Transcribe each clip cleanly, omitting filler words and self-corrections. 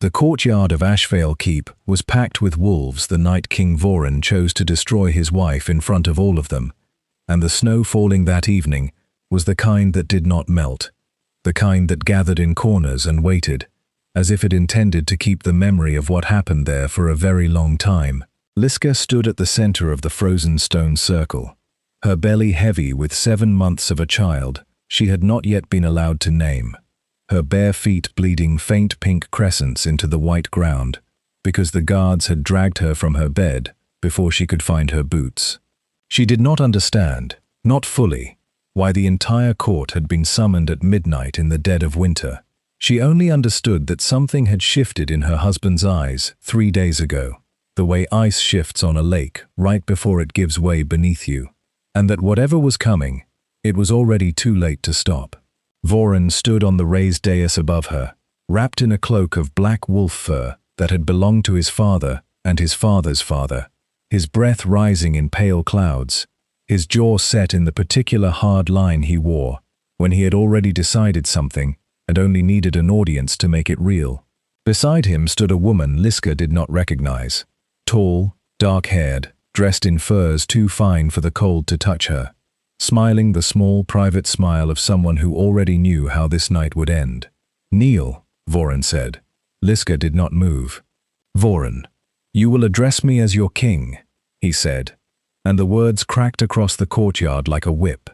The courtyard of Ashvale Keep was packed with wolves the night King Voron chose to destroy his wife in front of all of them, and the snow falling that evening was the kind that did not melt, the kind that gathered in corners and waited, as if it intended to keep the memory of what happened there for a very long time. Liska stood at the center of the frozen stone circle, her belly heavy with 7 months of a child she had not yet been allowed to name, her bare feet bleeding faint pink crescents into the white ground, because the guards had dragged her from her bed before she could find her boots. She did not understand, not fully, why the entire court had been summoned at midnight in the dead of winter. She only understood that something had shifted in her husband's eyes 3 days ago, the way ice shifts on a lake right before it gives way beneath you, and that whatever was coming, it was already too late to stop. Voron stood on the raised dais above her, wrapped in a cloak of black wolf fur that had belonged to his father and his father's father, his breath rising in pale clouds, his jaw set in the particular hard line he wore when he had already decided something and only needed an audience to make it real. Beside him stood a woman Liska did not recognize, tall, dark-haired, dressed in furs too fine for the cold to touch her, smiling the small private smile of someone who already knew how this night would end. "Kneel," Voron said. Liska did not move. "Voron, you will address me as your king," he said, and the words cracked across the courtyard like a whip,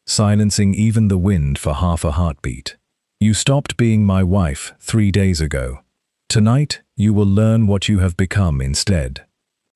silencing even the wind for half a heartbeat. "You stopped being my wife 3 days ago. Tonight you will learn what you have become instead."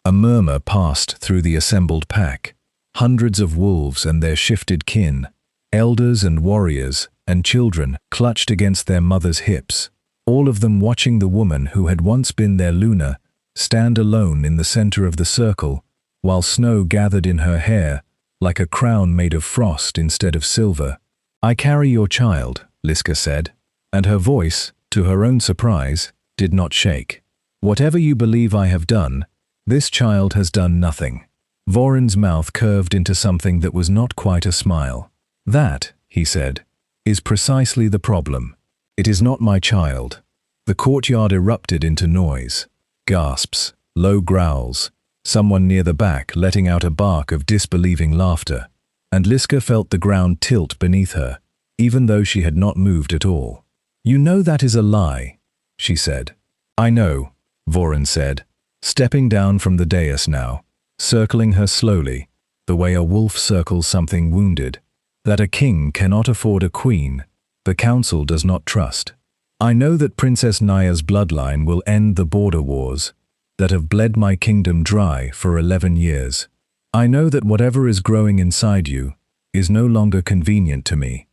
A murmur passed through the assembled pack. Hundreds of wolves and their shifted kin, elders and warriors and children clutched against their mother's hips, all of them watching the woman who had once been their Luna stand alone in the center of the circle, while snow gathered in her hair like a crown made of frost instead of silver. "I carry your child," Liska said, and her voice, to her own surprise, did not shake. "Whatever you believe I have done, this child has done nothing." Voron's mouth curved into something that was not quite a smile. "That," he said, "is precisely the problem. It is not my child." The courtyard erupted into noise, gasps, low growls, someone near the back letting out a bark of disbelieving laughter, and Liska felt the ground tilt beneath her, even though she had not moved at all. "You know that is a lie," she said. "I know," Voron said, stepping down from the dais now, circling her slowly, the way a wolf circles something wounded, "that a king cannot afford a queen the council does not trust. I know that Princess Naya's bloodline will end the border wars that have bled my kingdom dry for 11 years. I know that whatever is growing inside you is no longer convenient to me."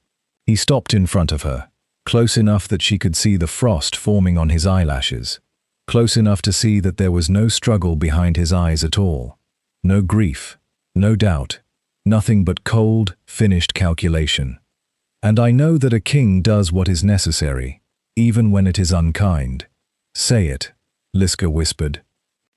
He stopped in front of her, close enough that she could see the frost forming on his eyelashes, close enough to see that there was no struggle behind his eyes at all. No grief, no doubt, nothing but cold, finished calculation. "And I know that a king does what is necessary, even when it is unkind." "Say it," Liska whispered.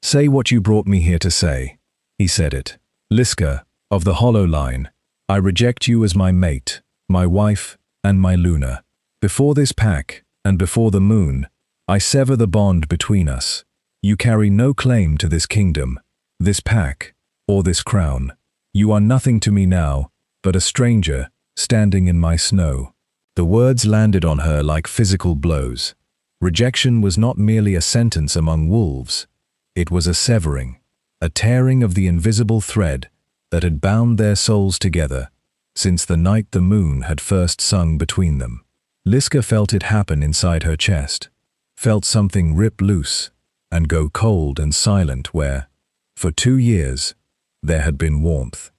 "Say what you brought me here to say." He said it. "Liska, of the Hollow Line, I reject you as my mate, my wife, and my Luna. Before this pack, and before the moon, I sever the bond between us. You carry no claim to this kingdom, this pack, or this crown. You are nothing to me now, but a stranger standing in my snow." The words landed on her like physical blows. Rejection was not merely a sentence among wolves. It was a severing, a tearing of the invisible thread that had bound their souls together since the night the moon had first sung between them. Liska felt it happen inside her chest, felt something rip loose and go cold and silent where, for 2 years, there had been warmth.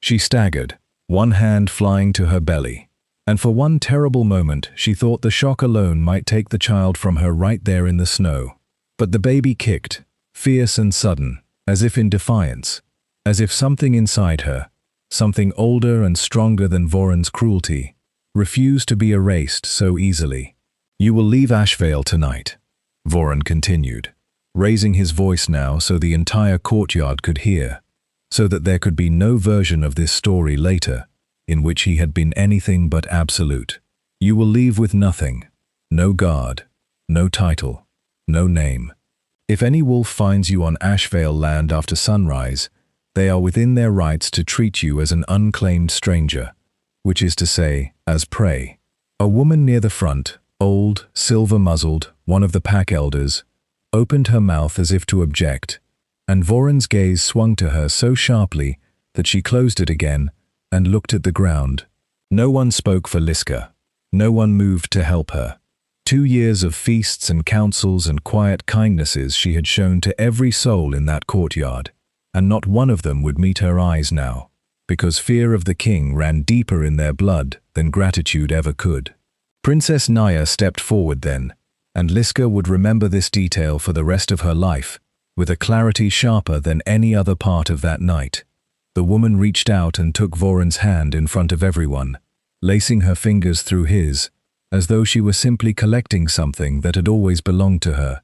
She staggered, one hand flying to her belly, and for one terrible moment she thought the shock alone might take the child from her right there in the snow. But the baby kicked, fierce and sudden, as if in defiance, as if something inside her, something older and stronger than Voron's cruelty, refused to be erased so easily. "You will leave Ashvale tonight," Voron continued, raising his voice now so the entire courtyard could hear, so that there could be no version of this story later in which he had been anything but absolute. "You will leave with nothing, no guard, no title, no name. If any wolf finds you on Ashvale land after sunrise, they are within their rights to treat you as an unclaimed stranger, which is to say, as prey. A woman near the front, old, silver-muzzled, one of the pack elders, opened her mouth as if to object, and Voron's gaze swung to her so sharply that she closed it again and looked at the ground. No one spoke for Liska. No one moved to help her. 2 years of feasts and counsels and quiet kindnesses she had shown to every soul in that courtyard, and not one of them would meet her eyes now, because fear of the king ran deeper in their blood than gratitude ever could. Princess Naya stepped forward then, and Liska would remember this detail for the rest of her life, with a clarity sharper than any other part of that night. The woman reached out and took Voron's hand in front of everyone, lacing her fingers through his, as though she were simply collecting something that had always belonged to her,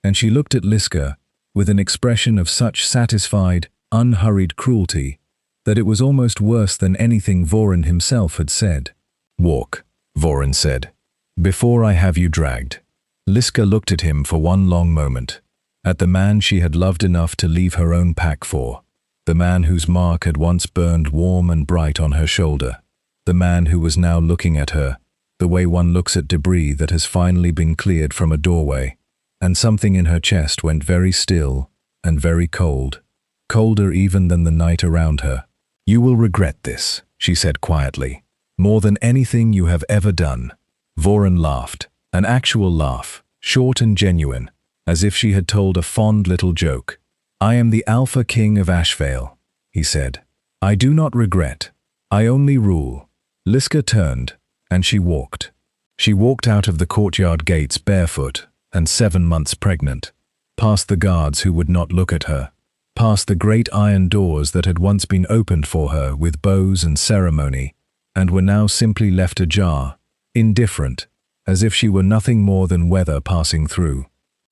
and she looked at Liska with an expression of such satisfied, unhurried cruelty that it was almost worse than anything Voron himself had said. "Walk," Voron said, "before I have you dragged." Liska looked at him for one long moment, at the man she had loved enough to leave her own pack for, the man whose mark had once burned warm and bright on her shoulder, the man who was now looking at her the way one looks at debris that has finally been cleared from a doorway, and something in her chest went very still and very cold, colder even than the night around her. "You will regret this," she said quietly, "more than anything you have ever done." Voron laughed, an actual laugh, short and genuine, as if she had told a fond little joke. "I am the Alpha King of Ashvale," he said. "I do not regret. I only rule." Liska turned, and she walked. She walked out of the courtyard gates barefoot and 7 months pregnant, past the guards who would not look at her, past the great iron doors that had once been opened for her with bows and ceremony, and were now simply left ajar, indifferent, as if she were nothing more than weather passing through.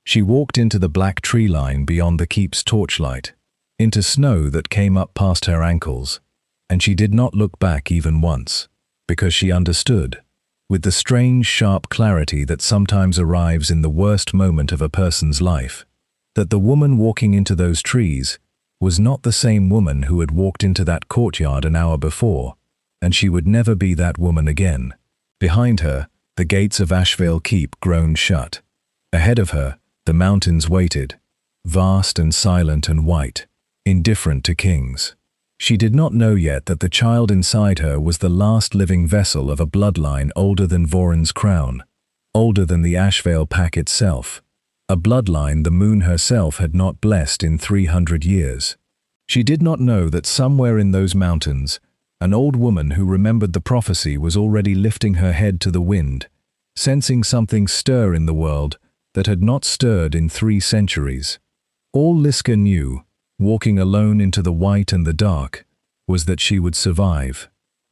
She walked into the black tree line beyond the keep's torchlight, into snow that came up past her ankles, and she did not look back even once, because she understood, with the strange sharp clarity that sometimes arrives in the worst moment of a person's life, that the woman walking into those trees was not the same woman who had walked into that courtyard an hour before, and she would never be that woman again. Behind her, the gates of Ashvale Keep groaned shut. Ahead of her, the mountains waited, vast and silent and white, indifferent to kings. She did not know yet that the child inside her was the last living vessel of a bloodline older than Voron's crown, older than the Ashvale pack itself, a bloodline the moon herself had not blessed in 300 years. She did not know that somewhere in those mountains, an old woman who remembered the prophecy was already lifting her head to the wind, sensing something stir in the world that had not stirred in 3 centuries. All Liska knew, walking alone into the white and the dark, was that she would survive.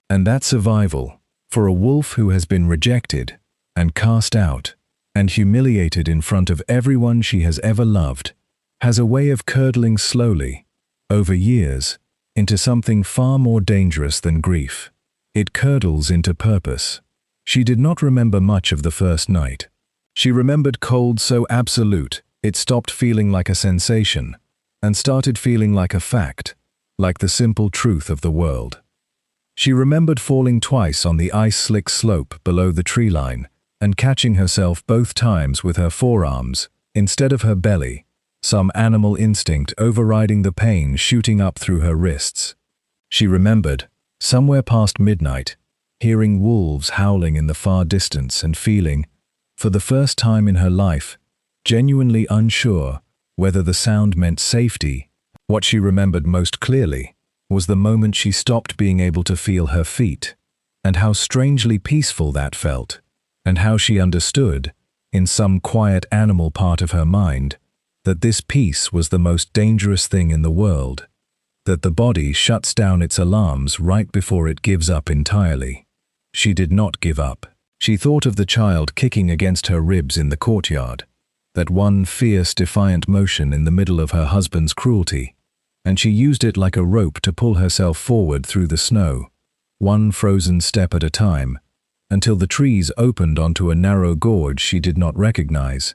And that survival, for a wolf who has been rejected and cast out and humiliated in front of everyone she has ever loved, has a way of curdling slowly, over years, into something far more dangerous than grief. It curdles into purpose. She did not remember much of the first night. She remembered cold so absolute it stopped feeling like a sensation, and started feeling like a fact, like the simple truth of the world. She remembered falling twice on the ice-slick slope below the tree line and catching herself both times with her forearms instead of her belly, some animal instinct overriding the pain shooting up through her wrists. She remembered, somewhere past midnight, hearing wolves howling in the far distance and feeling, for the first time in her life, genuinely unsure whether the sound meant safety. What she remembered most clearly was the moment she stopped being able to feel her feet, and how strangely peaceful that felt, and how she understood, in some quiet animal part of her mind, that this peace was the most dangerous thing in the world, that the body shuts down its alarms right before it gives up entirely. She did not give up. She thought of the child kicking against her ribs in the courtyard, that one fierce, defiant motion in the middle of her husband's cruelty, and she used it like a rope to pull herself forward through the snow, one frozen step at a time, until the trees opened onto a narrow gorge she did not recognize,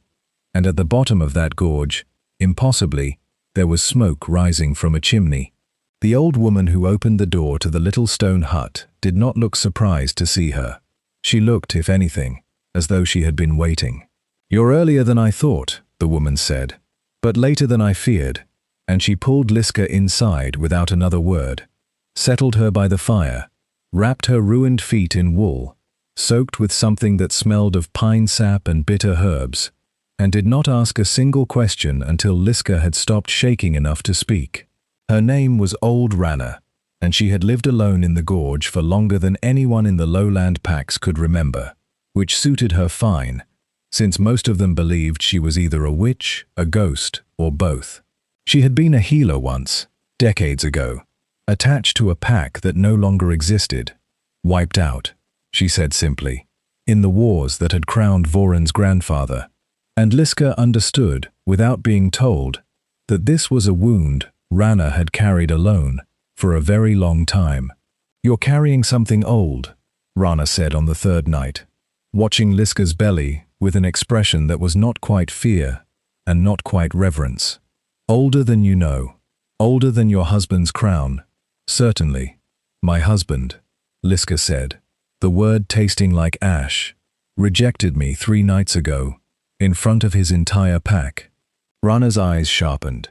and at the bottom of that gorge, impossibly, there was smoke rising from a chimney. The old woman who opened the door to the little stone hut did not look surprised to see her. She looked, if anything, as though she had been waiting. "You're earlier than I thought," the woman said, "but later than I feared," and she pulled Liska inside without another word, settled her by the fire, wrapped her ruined feet in wool, soaked with something that smelled of pine sap and bitter herbs, and did not ask a single question until Liska had stopped shaking enough to speak. Her name was Old Rana, and she had lived alone in the gorge for longer than anyone in the lowland packs could remember, which suited her fine, since most of them believed she was either a witch, a ghost, or both. She had been a healer once, decades ago, attached to a pack that no longer existed. "Wiped out," she said simply, "in the wars that had crowned Voron's grandfather." And Liska understood, without being told, that this was a wound Rana had carried alone for a very long time. "You're carrying something old," Rana said on the third night, watching Liska's belly with an expression that was not quite fear and not quite reverence. "Older than you know, older than your husband's crown." "Certainly, my husband," Liska said, the word tasting like ash, "rejected me 3 nights ago, in front of his entire pack." Rana's eyes sharpened.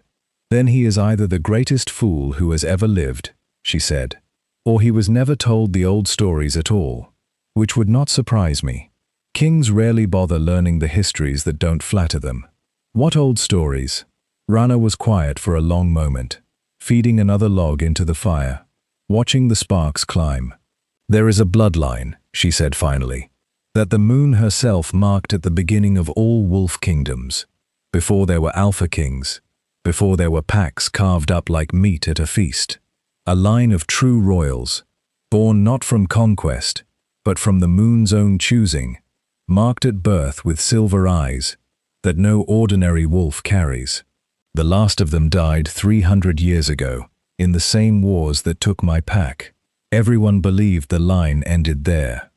"Then he is either the greatest fool who has ever lived," she said, "or he was never told the old stories at all, which would not surprise me. Kings rarely bother learning the histories that don't flatter them." "What old stories?" Rana was quiet for a long moment, feeding another log into the fire, watching the sparks climb. "There is a bloodline," she said finally, "that the moon herself marked at the beginning of all wolf kingdoms, before there were alpha kings, before there were packs carved up like meat at a feast. A line of true royals, born not from conquest, but from the moon's own choosing, marked at birth with silver eyes, that no ordinary wolf carries. The last of them died 300 years ago, in the same wars that took my pack. Everyone believed the line ended there."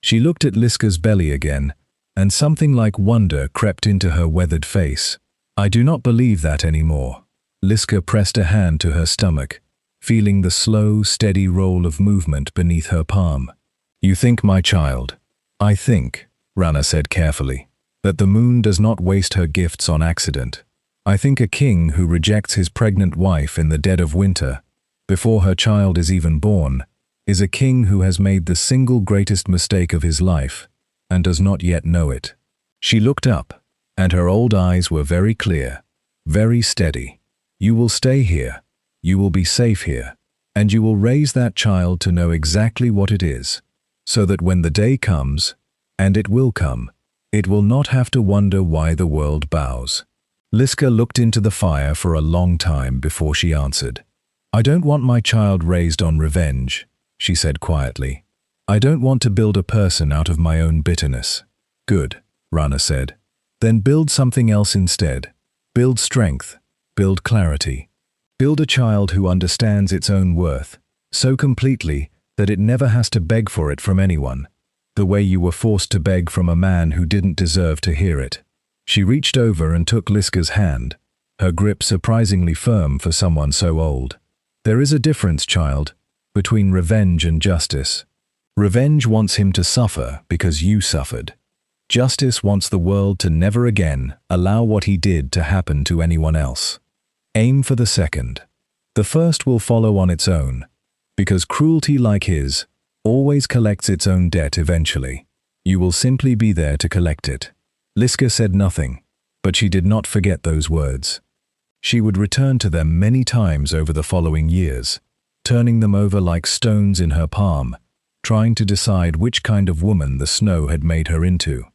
She looked at Liska's belly again, and something like wonder crept into her weathered face. "I do not believe that anymore." Liska pressed a hand to her stomach, feeling the slow, steady roll of movement beneath her palm. "You think, my child?" "I think," Rana said carefully, "that the moon does not waste her gifts on accident. I think a king who rejects his pregnant wife in the dead of winter, before her child is even born, is a king who has made the single greatest mistake of his life, and does not yet know it." She looked up, and her old eyes were very clear, very steady. "You will stay here, you will be safe here, and you will raise that child to know exactly what it is, so that when the day comes, and it will come, it will not have to wonder why the world bows." Liska looked into the fire for a long time before she answered. "I don't want my child raised on revenge," she said quietly. "I don't want to build a person out of my own bitterness." "Good," Rana said. "Then build something else instead. Build strength, build clarity. Build a child who understands its own worth, so completely that it never has to beg for it from anyone, the way you were forced to beg from a man who didn't deserve to hear it." She reached over and took Liska's hand, her grip surprisingly firm for someone so old. "There is a difference, child, between revenge and justice. Revenge wants him to suffer because you suffered. Justice wants the world to never again allow what he did to happen to anyone else. Aim for the second. The first will follow on its own, because cruelty like his always collects its own debt eventually. You will simply be there to collect it." Liska said nothing, but she did not forget those words. She would return to them many times over the following years, turning them over like stones in her palm, trying to decide which kind of woman the snow had made her into.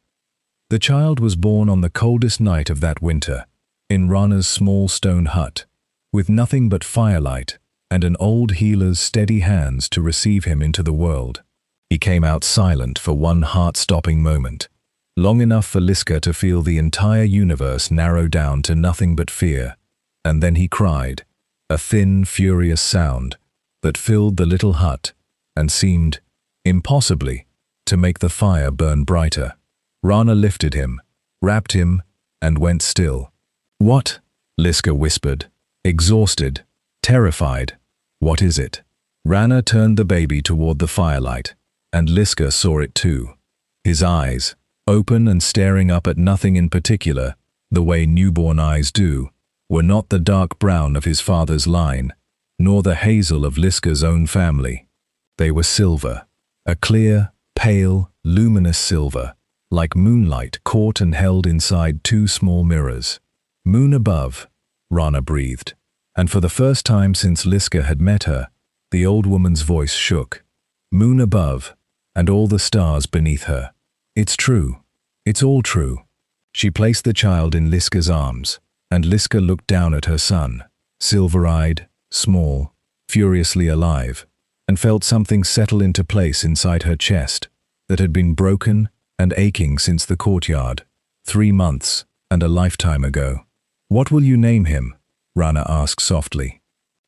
The child was born on the coldest night of that winter, in Rana's small stone hut, with nothing but firelight and an old healer's steady hands to receive him into the world. He came out silent for one heart-stopping moment, long enough for Liska to feel the entire universe narrow down to nothing but fear, and then he cried, a thin, furious sound that filled the little hut and seemed, impossibly, to make the fire burn brighter. Rana lifted him, wrapped him, and went still. "What?" Liska whispered, exhausted, terrified. "What is it?" Rana turned the baby toward the firelight, and Liska saw it too. His eyes, open and staring up at nothing in particular, the way newborn eyes do, were not the dark brown of his father's line, nor the hazel of Liska's own family. They were silver, a clear, pale, luminous silver, like moonlight caught and held inside two small mirrors. "Moon above," Rana breathed, and for the first time since Liska had met her, the old woman's voice shook. "Moon above, and all the stars beneath her. It's true. It's all true." She placed the child in Liska's arms, and Liska looked down at her son, silver-eyed, small, furiously alive, and felt something settle into place inside her chest that had been broken and aching since the courtyard, 3 months and a lifetime ago. "What will you name him?" Rana asked softly.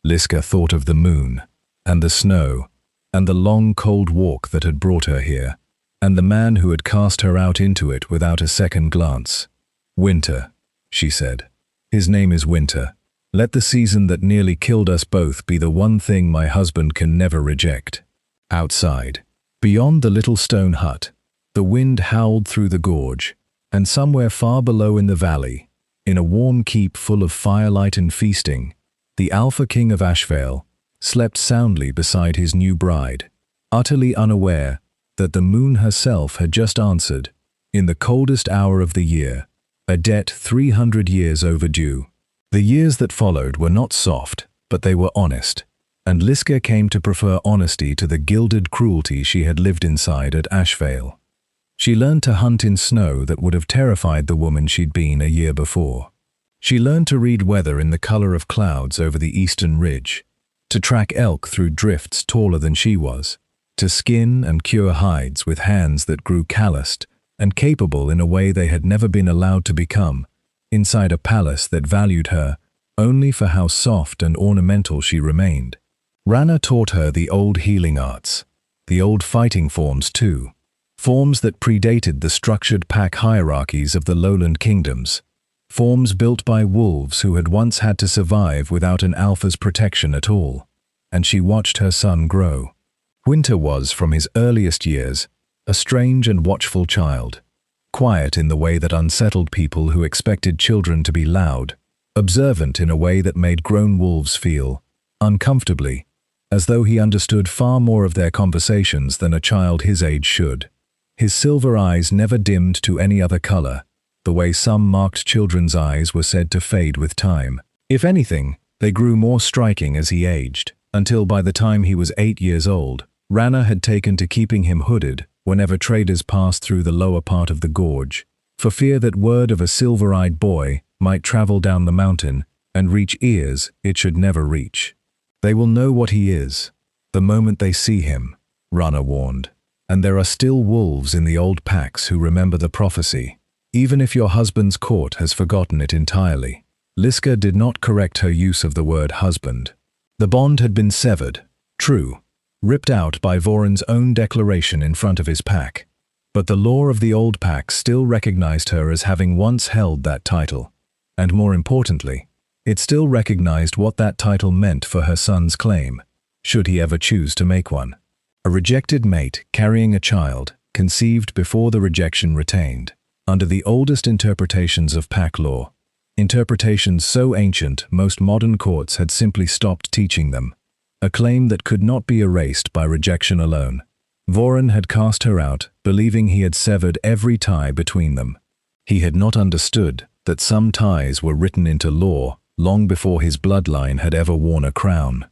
Liska thought of the moon, and the snow, and the long cold walk that had brought her here, and the man who had cast her out into it without a second glance. "Winter," she said. "His name is Winter. Let the season that nearly killed us both be the one thing my husband can never reject." Outside, beyond the little stone hut, the wind howled through the gorge, and somewhere far below in the valley, in a warm keep full of firelight and feasting, the Alpha King of Ashvale slept soundly beside his new bride, utterly unaware that the moon herself had just answered, in the coldest hour of the year, a debt 300 years overdue. The years that followed were not soft, but they were honest, and Liska came to prefer honesty to the gilded cruelty she had lived inside at Ashvale. She learned to hunt in snow that would have terrified the woman she'd been a year before. She learned to read weather in the color of clouds over the eastern ridge, to track elk through drifts taller than she was, to skin and cure hides with hands that grew calloused and capable in a way they had never been allowed to become, inside a palace that valued her only for how soft and ornamental she remained. Rana taught her the old healing arts, the old fighting forms too, forms that predated the structured pack hierarchies of the lowland kingdoms, forms built by wolves who had once had to survive without an alpha's protection at all, and she watched her son grow. Winter was, from his earliest years, a strange and watchful child, quiet in the way that unsettled people who expected children to be loud, observant in a way that made grown wolves feel, uncomfortably, as though he understood far more of their conversations than a child his age should. His silver eyes never dimmed to any other color, the way some marked children's eyes were said to fade with time. If anything, they grew more striking as he aged, until by the time he was 8 years old, Rana had taken to keeping him hooded whenever traders passed through the lower part of the gorge, for fear that word of a silver-eyed boy might travel down the mountain and reach ears it should never reach. "They will know what he is, the moment they see him," Rana warned. "And there are still wolves in the old packs who remember the prophecy, even if your husband's court has forgotten it entirely." Liska did not correct her use of the word husband. The bond had been severed, true, ripped out by Voron's own declaration in front of his pack, but the law of the old pack still recognized her as having once held that title, and more importantly, it still recognized what that title meant for her son's claim, should he ever choose to make one. A rejected mate carrying a child, conceived before the rejection retained, under the oldest interpretations of pack law, interpretations so ancient most modern courts had simply stopped teaching them, a claim that could not be erased by rejection alone. Voron had cast her out, believing he had severed every tie between them. He had not understood that some ties were written into law long before his bloodline had ever worn a crown.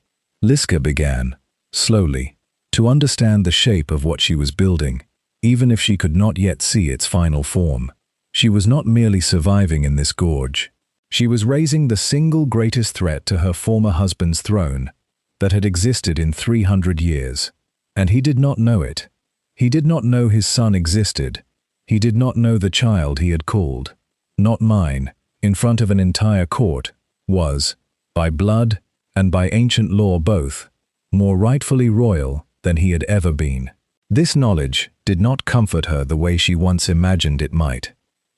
Liska began, slowly, to understand the shape of what she was building, even if she could not yet see its final form. She was not merely surviving in this gorge. She was raising the single greatest threat to her former husband's throne that had existed in 300 years. And he did not know it. He did not know his son existed. He did not know the child he had called, "Not mine," in front of an entire court, was, by blood and by ancient law both, more rightfully royal than he had ever been. This knowledge did not comfort her the way she once imagined it might.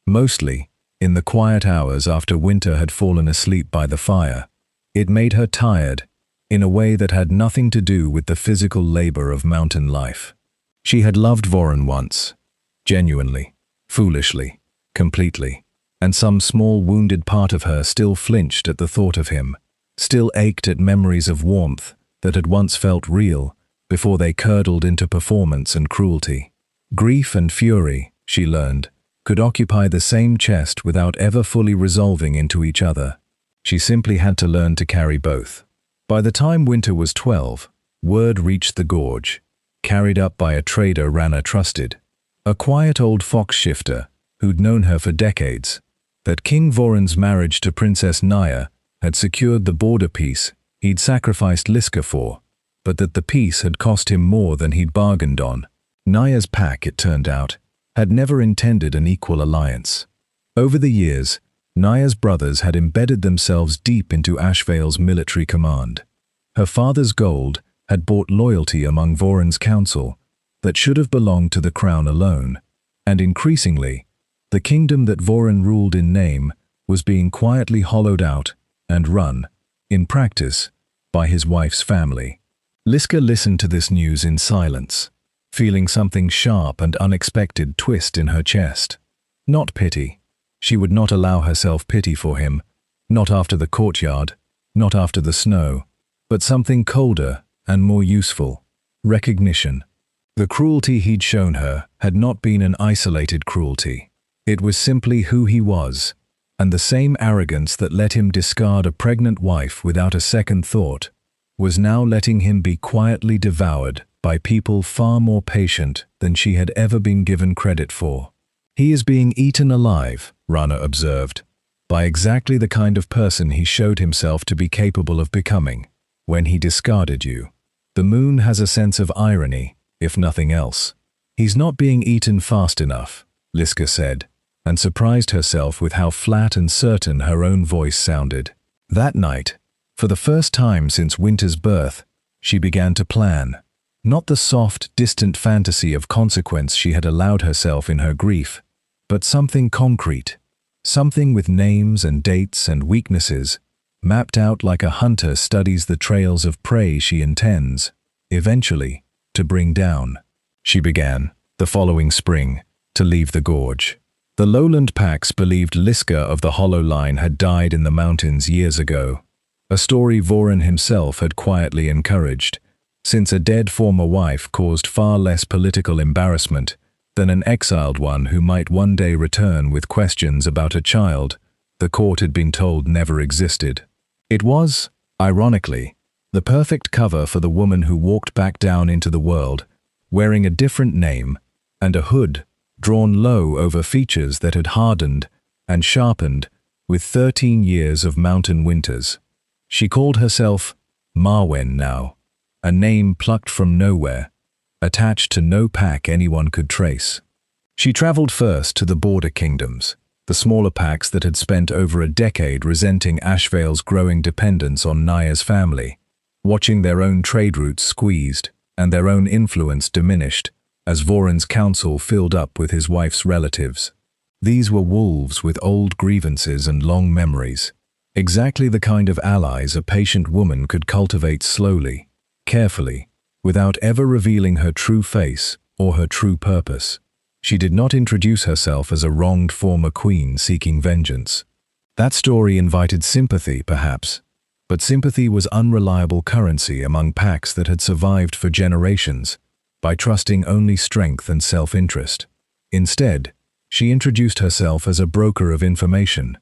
Mostly, In the quiet hours after Winter had fallen asleep by the fire, it made her tired in a way that had nothing to do with the physical labor of mountain life. She had loved Voron once, genuinely, foolishly, completely, and some small wounded part of her still flinched at the thought of him, still ached at memories of warmth that had once felt real before they curdled into performance and cruelty. Grief and fury, she learned, could occupy the same chest without ever fully resolving into each other. She simply had to learn to carry both. By the time Winter was 12, word reached the gorge, carried up by a trader Rana trusted, a quiet old fox shifter who'd known her for decades, that King Voron's marriage to Princess Naya had secured the border peace he'd sacrificed Liska for, but that the peace had cost him more than he'd bargained on. Naya's pack, it turned out, had never intended an equal alliance. Over the years, Naya's brothers had embedded themselves deep into Ashvale's military command. Her father's gold had bought loyalty among Voron's council that should have belonged to the crown alone, and increasingly, the kingdom that Voron ruled in name was being quietly hollowed out and run, in practice, by his wife's family. Liska listened to this news in silence, feeling something sharp and unexpected twist in her chest. Not pity. She would not allow herself pity for him, not after the courtyard, not after the snow, but something colder and more useful: recognition. The cruelty he'd shown her had not been an isolated cruelty. It was simply who he was, and the same arrogance that let him discard a pregnant wife without a second thought was now letting him be quietly devoured by people far more patient than she had ever been given credit for. He is being eaten alive, Rana observed, by exactly the kind of person he showed himself to be capable of becoming when he discarded you. The moon has a sense of irony, if nothing else. He's not being eaten fast enough, Liska said, and surprised herself with how flat and certain her own voice sounded. That night, for the first time since Winter's birth, she began to plan. Not the soft, distant fantasy of consequence she had allowed herself in her grief, but something concrete, something with names and dates and weaknesses, mapped out like a hunter studies the trails of prey she intends, eventually, to bring down. She began, the following spring, to leave the gorge. The lowland packs believed Liska of the Hollow Line had died in the mountains years ago, a story Voron himself had quietly encouraged, since a dead former wife caused far less political embarrassment than an exiled one who might one day return with questions about a child the court had been told never existed. It was, ironically, the perfect cover for the woman who walked back down into the world, wearing a different name and a hood drawn low over features that had hardened and sharpened with 13 years of mountain winters. She called herself Marwen now, a name plucked from nowhere, attached to no pack anyone could trace. She traveled first to the border kingdoms, the smaller packs that had spent over a decade resenting Ashvale's growing dependence on Naya's family, watching their own trade routes squeezed and their own influence diminished as Voron's council filled up with his wife's relatives. These were wolves with old grievances and long memories, exactly the kind of allies a patient woman could cultivate slowly, carefully, without ever revealing her true face or her true purpose. She did not introduce herself as a wronged former queen seeking vengeance. That story invited sympathy, perhaps, but sympathy was unreliable currency among packs that had survived for generations by trusting only strength and self-interest. Instead, she introduced herself as a broker of information,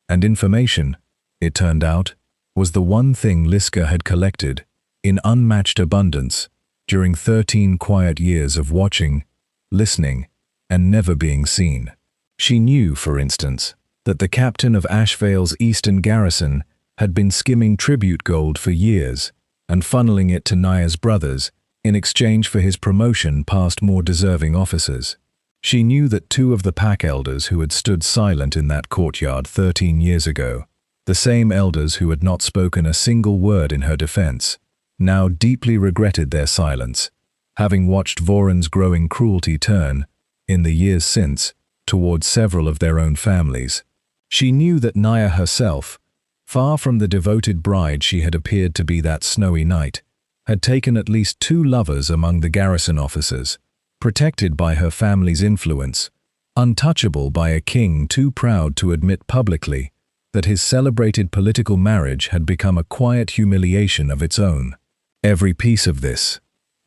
and information, it turned out, was the one thing Liska had collected in unmatched abundance during 13 quiet years of watching, listening, and never being seen. She knew, for instance, that the captain of Ashvale's eastern garrison had been skimming tribute gold for years and funneling it to Naya's brothers in exchange for his promotion past more deserving officers. She knew that 2 of the pack elders who had stood silent in that courtyard 13 years ago, the same elders who had not spoken a single word in her defense, now deeply regretted their silence, having watched Voron's growing cruelty turn, in the years since, towards several of their own families. She knew that Naya herself, far from the devoted bride she had appeared to be that snowy night, had taken at least 2 lovers among the garrison officers, protected by her family's influence, untouchable by a king too proud to admit publicly that his celebrated political marriage had become a quiet humiliation of its own. Every piece of this,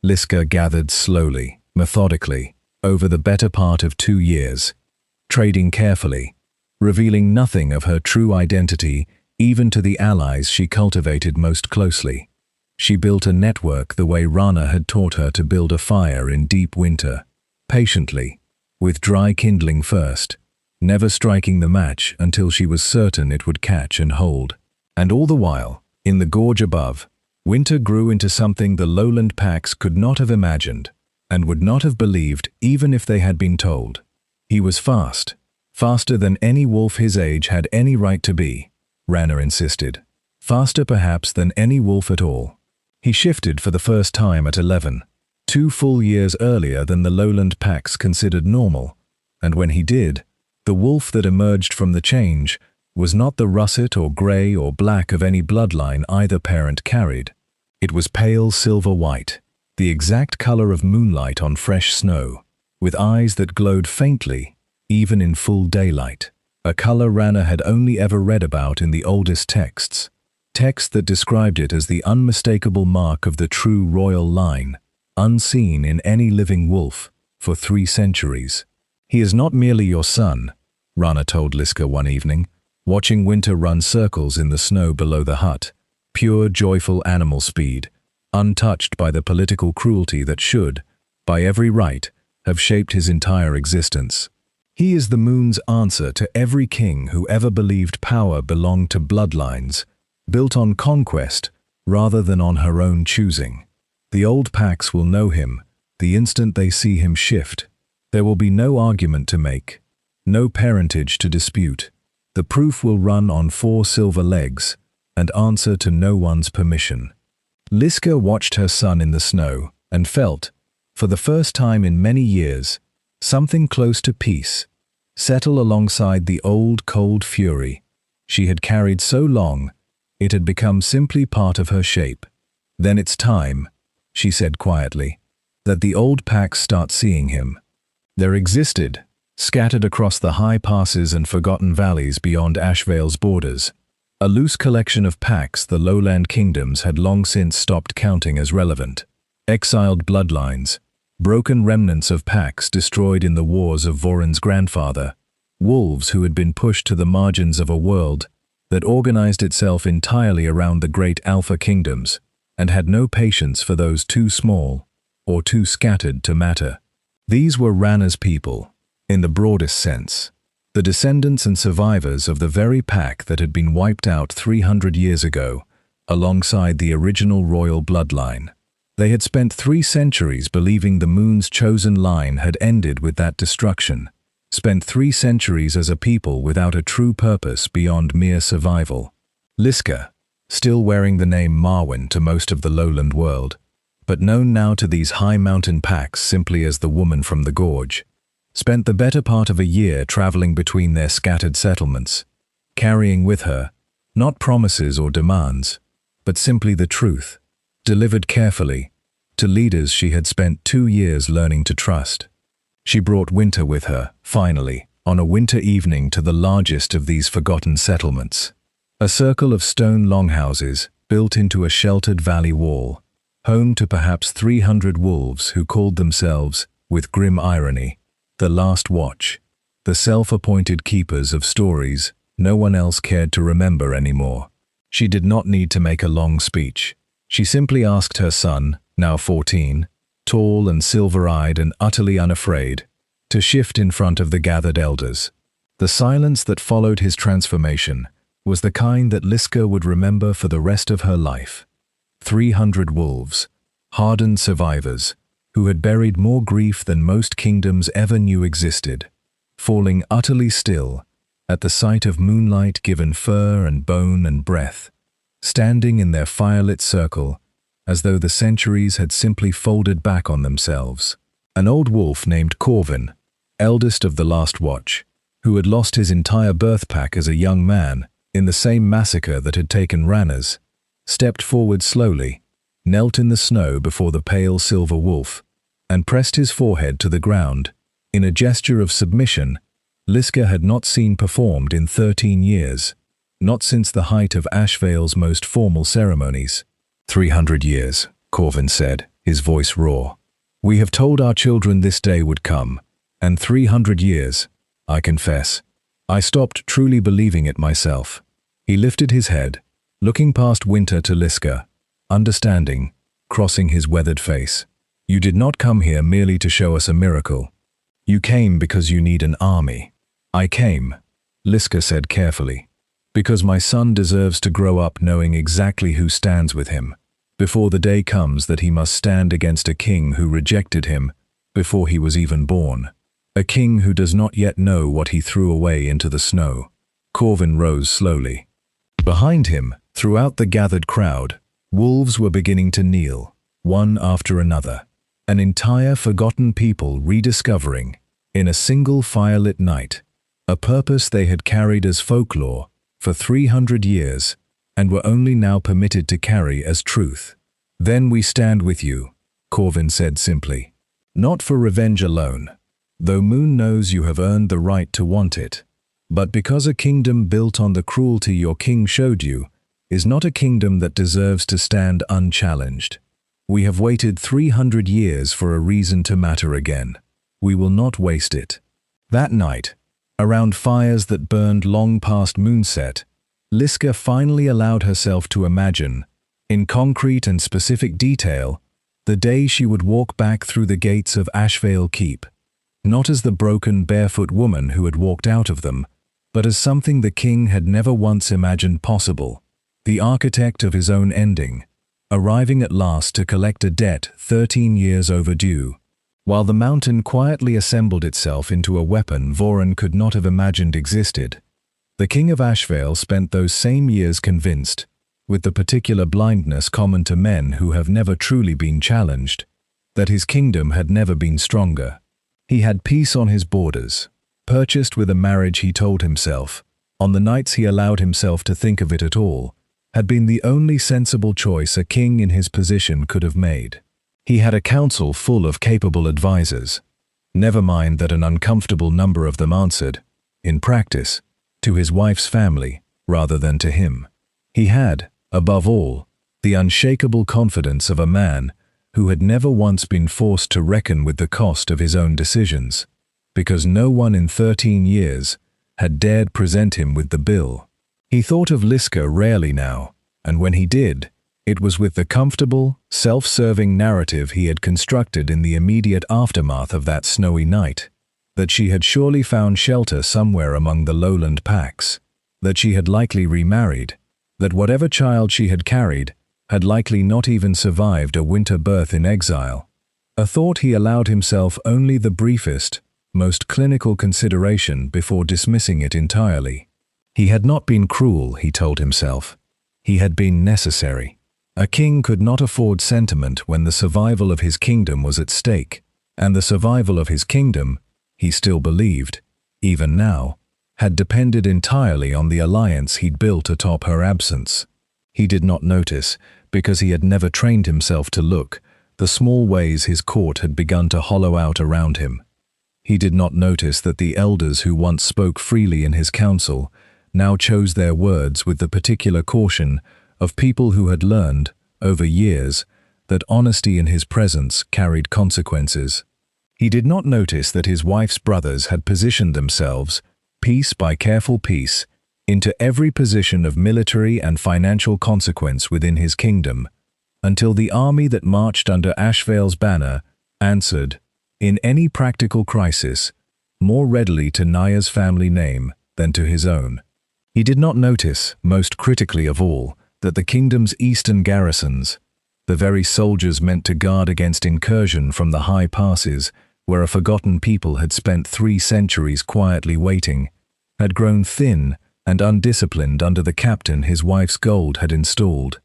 Liska gathered slowly, methodically, over the better part of 2 years, trading carefully, revealing nothing of her true identity even to the allies she cultivated most closely. She built a network the way Rana had taught her to build a fire in deep winter, patiently, with dry kindling first, never striking the match until she was certain it would catch and hold. And all the while, in the gorge above, winter grew into something the lowland packs could not have imagined, and would not have believed even if they had been told. He was fast, faster than any wolf his age had any right to be, Rana insisted. Faster perhaps than any wolf at all. He shifted for the first time at 11, 2 full years earlier than the lowland packs considered normal, and when he did, the wolf that emerged from the change was not the russet or grey or black of any bloodline either parent carried. It was pale silver white, the exact color of moonlight on fresh snow, with eyes that glowed faintly, even in full daylight, a color Rana had only ever read about in the oldest texts that described it as the unmistakable mark of the true royal line, unseen in any living wolf for 3 centuries. He is not merely your son, Rana told Liska one evening, watching Winter run circles in the snow below the hut, pure joyful animal speed, untouched by the political cruelty that should, by every right, have shaped his entire existence. He is the moon's answer to every king who ever believed power belonged to bloodlines, built on conquest rather than on her own choosing. The old packs will know him the instant they see him shift. There will be no argument to make, no parentage to dispute. The proof will run on 4 silver legs and answer to no one's permission. Liska watched her son in the snow and felt, for the first time in many years, something close to peace settle alongside the old cold fury she had carried so long it had become simply part of her shape. Then it's time, she said quietly, that the old packs start seeing him. There existed, scattered across the high passes and forgotten valleys beyond Ashvale's borders, a loose collection of packs the lowland kingdoms had long since stopped counting as relevant. Exiled bloodlines, broken remnants of packs destroyed in the wars of Voron's grandfather, wolves who had been pushed to the margins of a world that organized itself entirely around the great alpha kingdoms and had no patience for those too small or too scattered to matter. These were Rana's people, in the broadest sense, the descendants and survivors of the very pack that had been wiped out 300 years ago, alongside the original royal bloodline. They had spent 3 centuries believing the moon's chosen line had ended with that destruction, spent 3 centuries as a people without a true purpose beyond mere survival. Liska, still wearing the name Marwyn to most of the lowland world, but known now to these high mountain packs simply as the woman from the gorge, spent the better part of a year traveling between their scattered settlements, carrying with her, not promises or demands, but simply the truth, delivered carefully, to leaders she had spent 2 years learning to trust. She brought Winter with her, finally, on a winter evening to the largest of these forgotten settlements, a circle of stone longhouses built into a sheltered valley wall, home to perhaps 300 wolves who called themselves, with grim irony, the Last Watch, the self-appointed keepers of stories no one else cared to remember anymore. She did not need to make a long speech. She simply asked her son, now 14, tall and silver-eyed and utterly unafraid, to shift in front of the gathered elders. The silence that followed his transformation was the kind that Liska would remember for the rest of her life. 300 wolves, hardened survivors, who had buried more grief than most kingdoms ever knew existed, falling utterly still at the sight of moonlight given fur and bone and breath, standing in their firelit circle as though the centuries had simply folded back on themselves. An old wolf named Corvin, eldest of the Last Watch, who had lost his entire birth pack as a young man in the same massacre that had taken Rana's, stepped forward slowly, knelt in the snow before the pale silver wolf, and pressed his forehead to the ground in a gesture of submission Liska had not seen performed in 13 years, not since the height of Ashvale's most formal ceremonies. 300 years, Corvin said, his voice raw. We have told our children this day would come, and 300 years, I confess, I stopped truly believing it myself. He lifted his head, looking past Winter to Liska, understanding, crossing his weathered face. You did not come here merely to show us a miracle. You came because you need an army. I came, Liska said carefully, because my son deserves to grow up knowing exactly who stands with him, before the day comes that he must stand against a king who rejected him before he was even born. A king who does not yet know what he threw away into the snow. Corvin rose slowly. Behind him, throughout the gathered crowd, wolves were beginning to kneel, one after another, an entire forgotten people rediscovering, in a single firelit night, a purpose they had carried as folklore for 300 years and were only now permitted to carry as truth. Then we stand with you, Corvin said simply. Not for revenge alone, though Moon knows you have earned the right to want it, but because a kingdom built on the cruelty your king showed you is not a kingdom that deserves to stand unchallenged. We have waited 300 years for a reason to matter again. We will not waste it. That night, around fires that burned long past moonset, Liska finally allowed herself to imagine, in concrete and specific detail, the day she would walk back through the gates of Ashvale Keep, not as the broken, barefoot woman who had walked out of them, but as something the king had never once imagined possible, the architect of his own ending, arriving at last to collect a debt 13 years overdue. While the mountain quietly assembled itself into a weapon Voron could not have imagined existed, the king of Ashvale spent those same years convinced, with the particular blindness common to men who have never truly been challenged, that his kingdom had never been stronger. He had peace on his borders, purchased with a marriage he told himself, on the nights he allowed himself to think of it at all, had been the only sensible choice a king in his position could have made. He had a council full of capable advisers. Never mind that an uncomfortable number of them answered, in practice, to his wife's family rather than to him. He had, above all, the unshakable confidence of a man who had never once been forced to reckon with the cost of his own decisions, because no one in 13 years had dared present him with the bill. He thought of Liska rarely now, and when he did, it was with the comfortable, self-serving narrative he had constructed in the immediate aftermath of that snowy night, that she had surely found shelter somewhere among the lowland packs, that she had likely remarried, that whatever child she had carried had likely not even survived a winter birth in exile, a thought he allowed himself only the briefest, most clinical consideration before dismissing it entirely. He had not been cruel, he told himself. He had been necessary. A king could not afford sentiment when the survival of his kingdom was at stake, and the survival of his kingdom, he still believed, even now, had depended entirely on the alliance he'd built atop her absence. He did not notice, because he had never trained himself to look, the small ways his court had begun to hollow out around him. He did not notice that the elders who once spoke freely in his council now chose their words with the particular caution of people who had learned, over years, that honesty in his presence carried consequences. He did not notice that his wife's brothers had positioned themselves, piece by careful piece, into every position of military and financial consequence within his kingdom, until the army that marched under Ashvale's banner answered, in any practical crisis, more readily to Naya's family name than to his own. He did not notice, most critically of all, that the kingdom's eastern garrisons, the very soldiers meant to guard against incursion from the high passes where a forgotten people had spent 3 centuries quietly waiting, had grown thin and undisciplined under the captain his wife's gold had installed,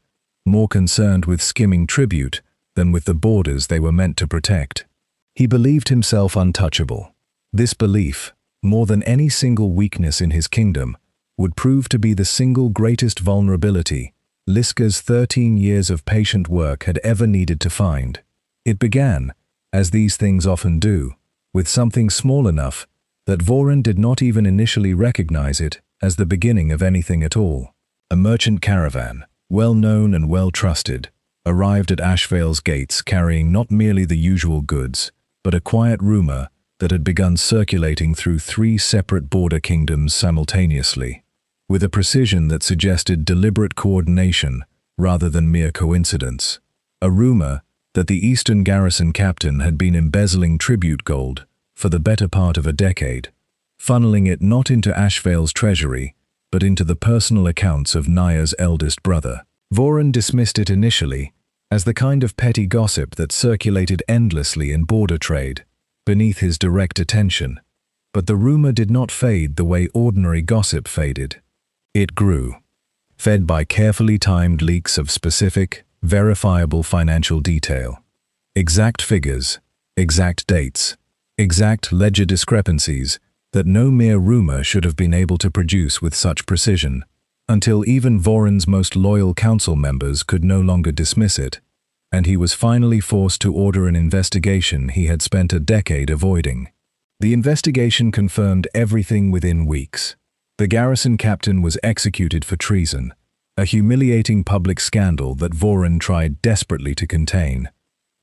more concerned with skimming tribute than with the borders they were meant to protect. He believed himself untouchable. This belief, more than any single weakness in his kingdom, would prove to be the single greatest vulnerability Liska's 13 years of patient work had ever needed to find. It began, as these things often do, with something small enough that Voren did not even initially recognize it as the beginning of anything at all. A merchant caravan, well known and well trusted, arrived at Ashvale's gates carrying not merely the usual goods, but a quiet rumor that had begun circulating through 3 separate border kingdoms simultaneously, with a precision that suggested deliberate coordination rather than mere coincidence. A rumor that the Eastern garrison captain had been embezzling tribute gold for the better part of a decade, funneling it not into Ashvale's treasury, but into the personal accounts of Naya's eldest brother. Voren dismissed it initially as the kind of petty gossip that circulated endlessly in border trade, beneath his direct attention. But the rumor did not fade the way ordinary gossip faded. It grew, fed by carefully timed leaks of specific, verifiable financial detail. Exact figures, exact dates, exact ledger discrepancies that no mere rumor should have been able to produce with such precision, until even Voren's most loyal council members could no longer dismiss it, and he was finally forced to order an investigation he had spent a decade avoiding. The investigation confirmed everything within weeks. The garrison captain was executed for treason, a humiliating public scandal that Voren tried desperately to contain.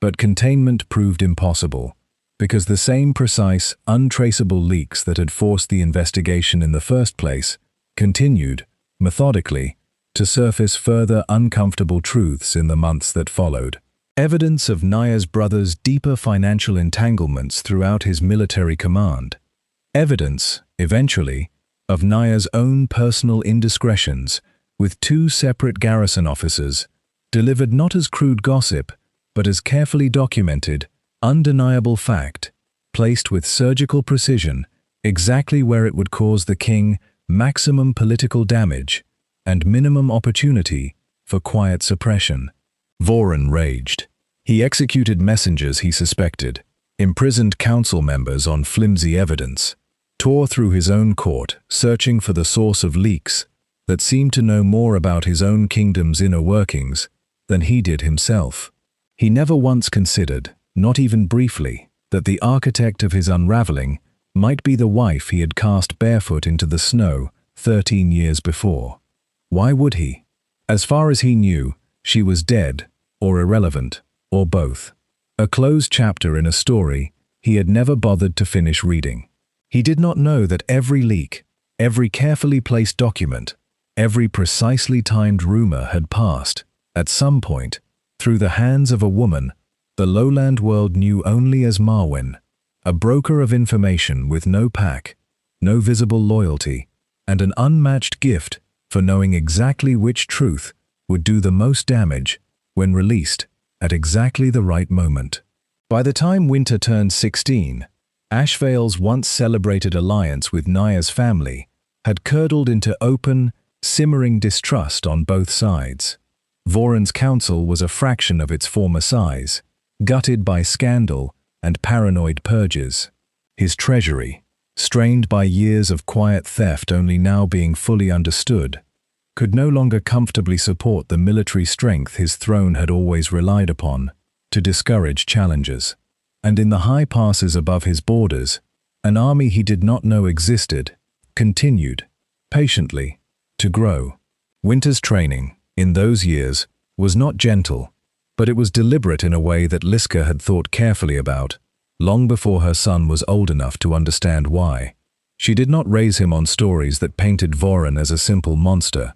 But containment proved impossible, because the same precise, untraceable leaks that had forced the investigation in the first place continued, methodically, to surface further uncomfortable truths in the months that followed. Evidence of Naya's brother's deeper financial entanglements throughout his military command. Evidence, eventually, of Naya's own personal indiscretions with 2 separate garrison officers, delivered not as crude gossip, but as carefully documented, undeniable fact, placed with surgical precision exactly where it would cause the king maximum political damage and minimum opportunity for quiet suppression. Voren raged. He executed messengers he suspected, imprisoned council members on flimsy evidence, tore through his own court searching for the source of leaks that seemed to know more about his own kingdom's inner workings than he did himself. He never once considered, not even briefly, that the architect of his unraveling might be the wife he had cast barefoot into the snow 13 years before. Why would he? As far as he knew, she was dead, or irrelevant, or both. A closed chapter in a story he had never bothered to finish reading. He did not know that every leak, every carefully placed document, every precisely timed rumor had passed, at some point, through the hands of a woman the lowland world knew only as Marwen, a broker of information with no pack, no visible loyalty, and an unmatched gift for knowing exactly which truth would do the most damage when released at exactly the right moment. By the time Winter turned 16, Ashvale's once celebrated alliance with Naya's family had curdled into open, simmering distrust on both sides. Voren's council was a fraction of its former size, gutted by scandal and paranoid purges. His treasury, strained by years of quiet theft only now being fully understood, could no longer comfortably support the military strength his throne had always relied upon to discourage challengers. And in the high passes above his borders, an army he did not know existed continued, patiently, to grow. Winter's training, in those years, was not gentle, but it was deliberate in a way that Liska had thought carefully about, long before her son was old enough to understand why. She did not raise him on stories that painted Voren as a simple monster,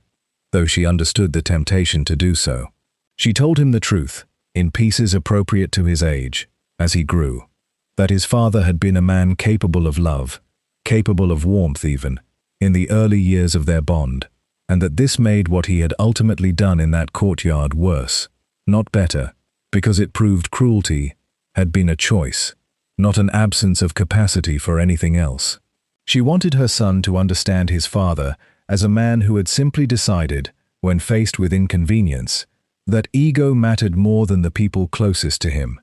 though she understood the temptation to do so. She told him the truth, in pieces appropriate to his age, as he grew, that his father had been a man capable of love, capable of warmth even, in the early years of their bond, and that this made what he had ultimately done in that courtyard worse, not better, because it proved cruelty had been a choice, not an absence of capacity for anything else. She wanted her son to understand his father as a man who had simply decided, when faced with inconvenience, that ego mattered more than the people closest to him,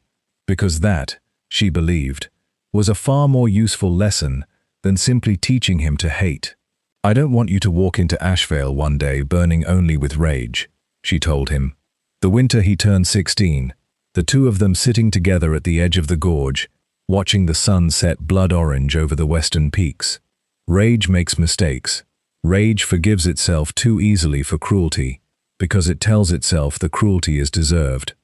because that, she believed, was a far more useful lesson than simply teaching him to hate. "I don't want you to walk into Ashvale one day burning only with rage," she told him. The winter he turned 16, the two of them sitting together at the edge of the gorge, watching the sun set blood orange over the western peaks. Rage makes mistakes. Rage forgives itself too easily for cruelty, because it tells itself the cruelty is deserved.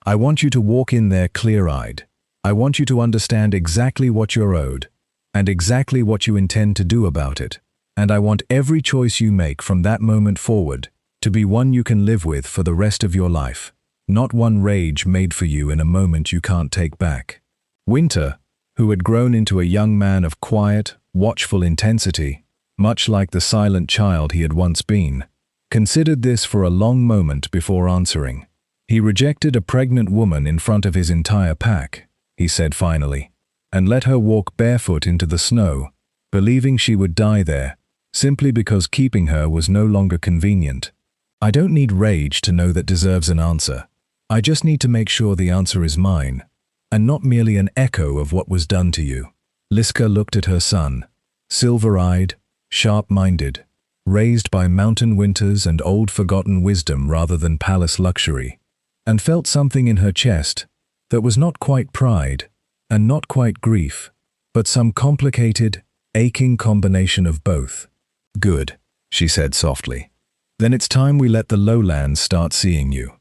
"I want you to walk in there clear-eyed. I want you to understand exactly what you're owed, and exactly what you intend to do about it. And I want every choice you make from that moment forward to be one you can live with for the rest of your life, not one rage made for you in a moment you can't take back." Winter, who had grown into a young man of quiet, watchful intensity, much like the silent child he had once been, considered this for a long moment before answering. "He rejected a pregnant woman in front of his entire pack," he said finally, "and let her walk barefoot into the snow, believing she would die there, simply because keeping her was no longer convenient. I don't need rage to know that deserves an answer. I just need to make sure the answer is mine, and not merely an echo of what was done to you." Liska looked at her son, silver-eyed, sharp-minded, raised by mountain winters and old forgotten wisdom rather than palace luxury, and felt something in her chest that was not quite pride and not quite grief, but some complicated, aching combination of both. "Good," she said softly. "Then it's time we let the lowlands start seeing you."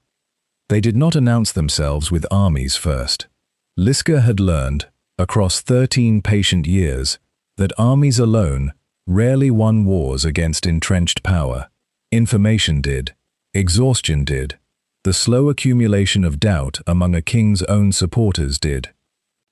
They did not announce themselves with armies first. Liska had learned, across 13 patient years, that armies alone rarely won wars against entrenched power. Information did, exhaustion did, the slow accumulation of doubt among a king's own supporters did.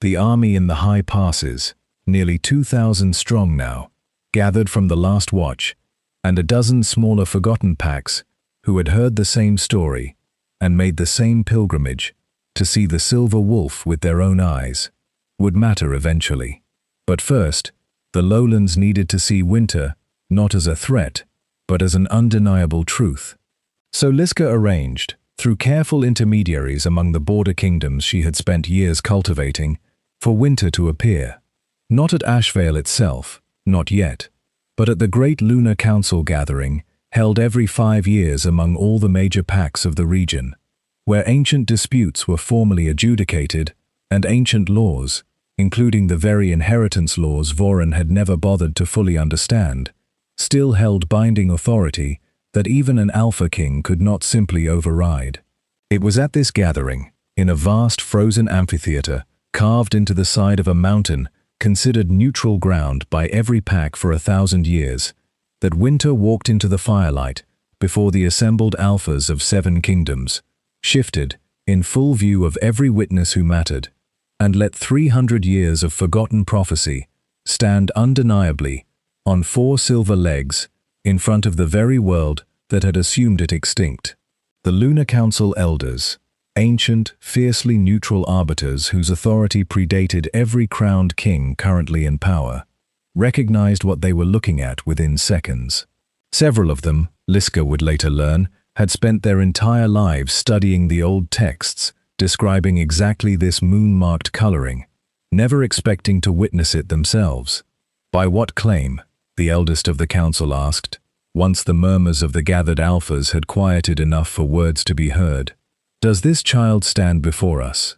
The army in the high passes, nearly 2,000 strong now, gathered from the last watch, and a dozen smaller forgotten packs who had heard the same story and made the same pilgrimage to see the silver wolf with their own eyes, would matter eventually. But first, the lowlands needed to see winter not as a threat, but as an undeniable truth. So Liska arranged, through careful intermediaries among the border kingdoms she had spent years cultivating, for winter to appear. Not at Ashvale itself, not yet, but at the great Lunar Council gathering held every 5 years among all the major packs of the region, where ancient disputes were formally adjudicated and ancient laws, including the very inheritance laws Voren had never bothered to fully understand, still held binding authority that even an Alpha King could not simply override. It was at this gathering, in a vast frozen amphitheater carved into the side of a mountain considered neutral ground by every pack for 1,000 years, that winter walked into the firelight before the assembled alphas of 7 kingdoms, shifted, in full view of every witness who mattered, and let 300 years of forgotten prophecy stand undeniably on 4 silver legs in front of the very world that had assumed it extinct. The Lunar Council elders, ancient, fiercely neutral arbiters whose authority predated every crowned king currently in power, recognized what they were looking at within seconds. Several of them, Liska would later learn, had spent their entire lives studying the old texts describing exactly this moon-marked coloring, never expecting to witness it themselves. "By what claim?" the eldest of the council asked, once the murmurs of the gathered alphas had quieted enough for words to be heard. "Does this child stand before us?"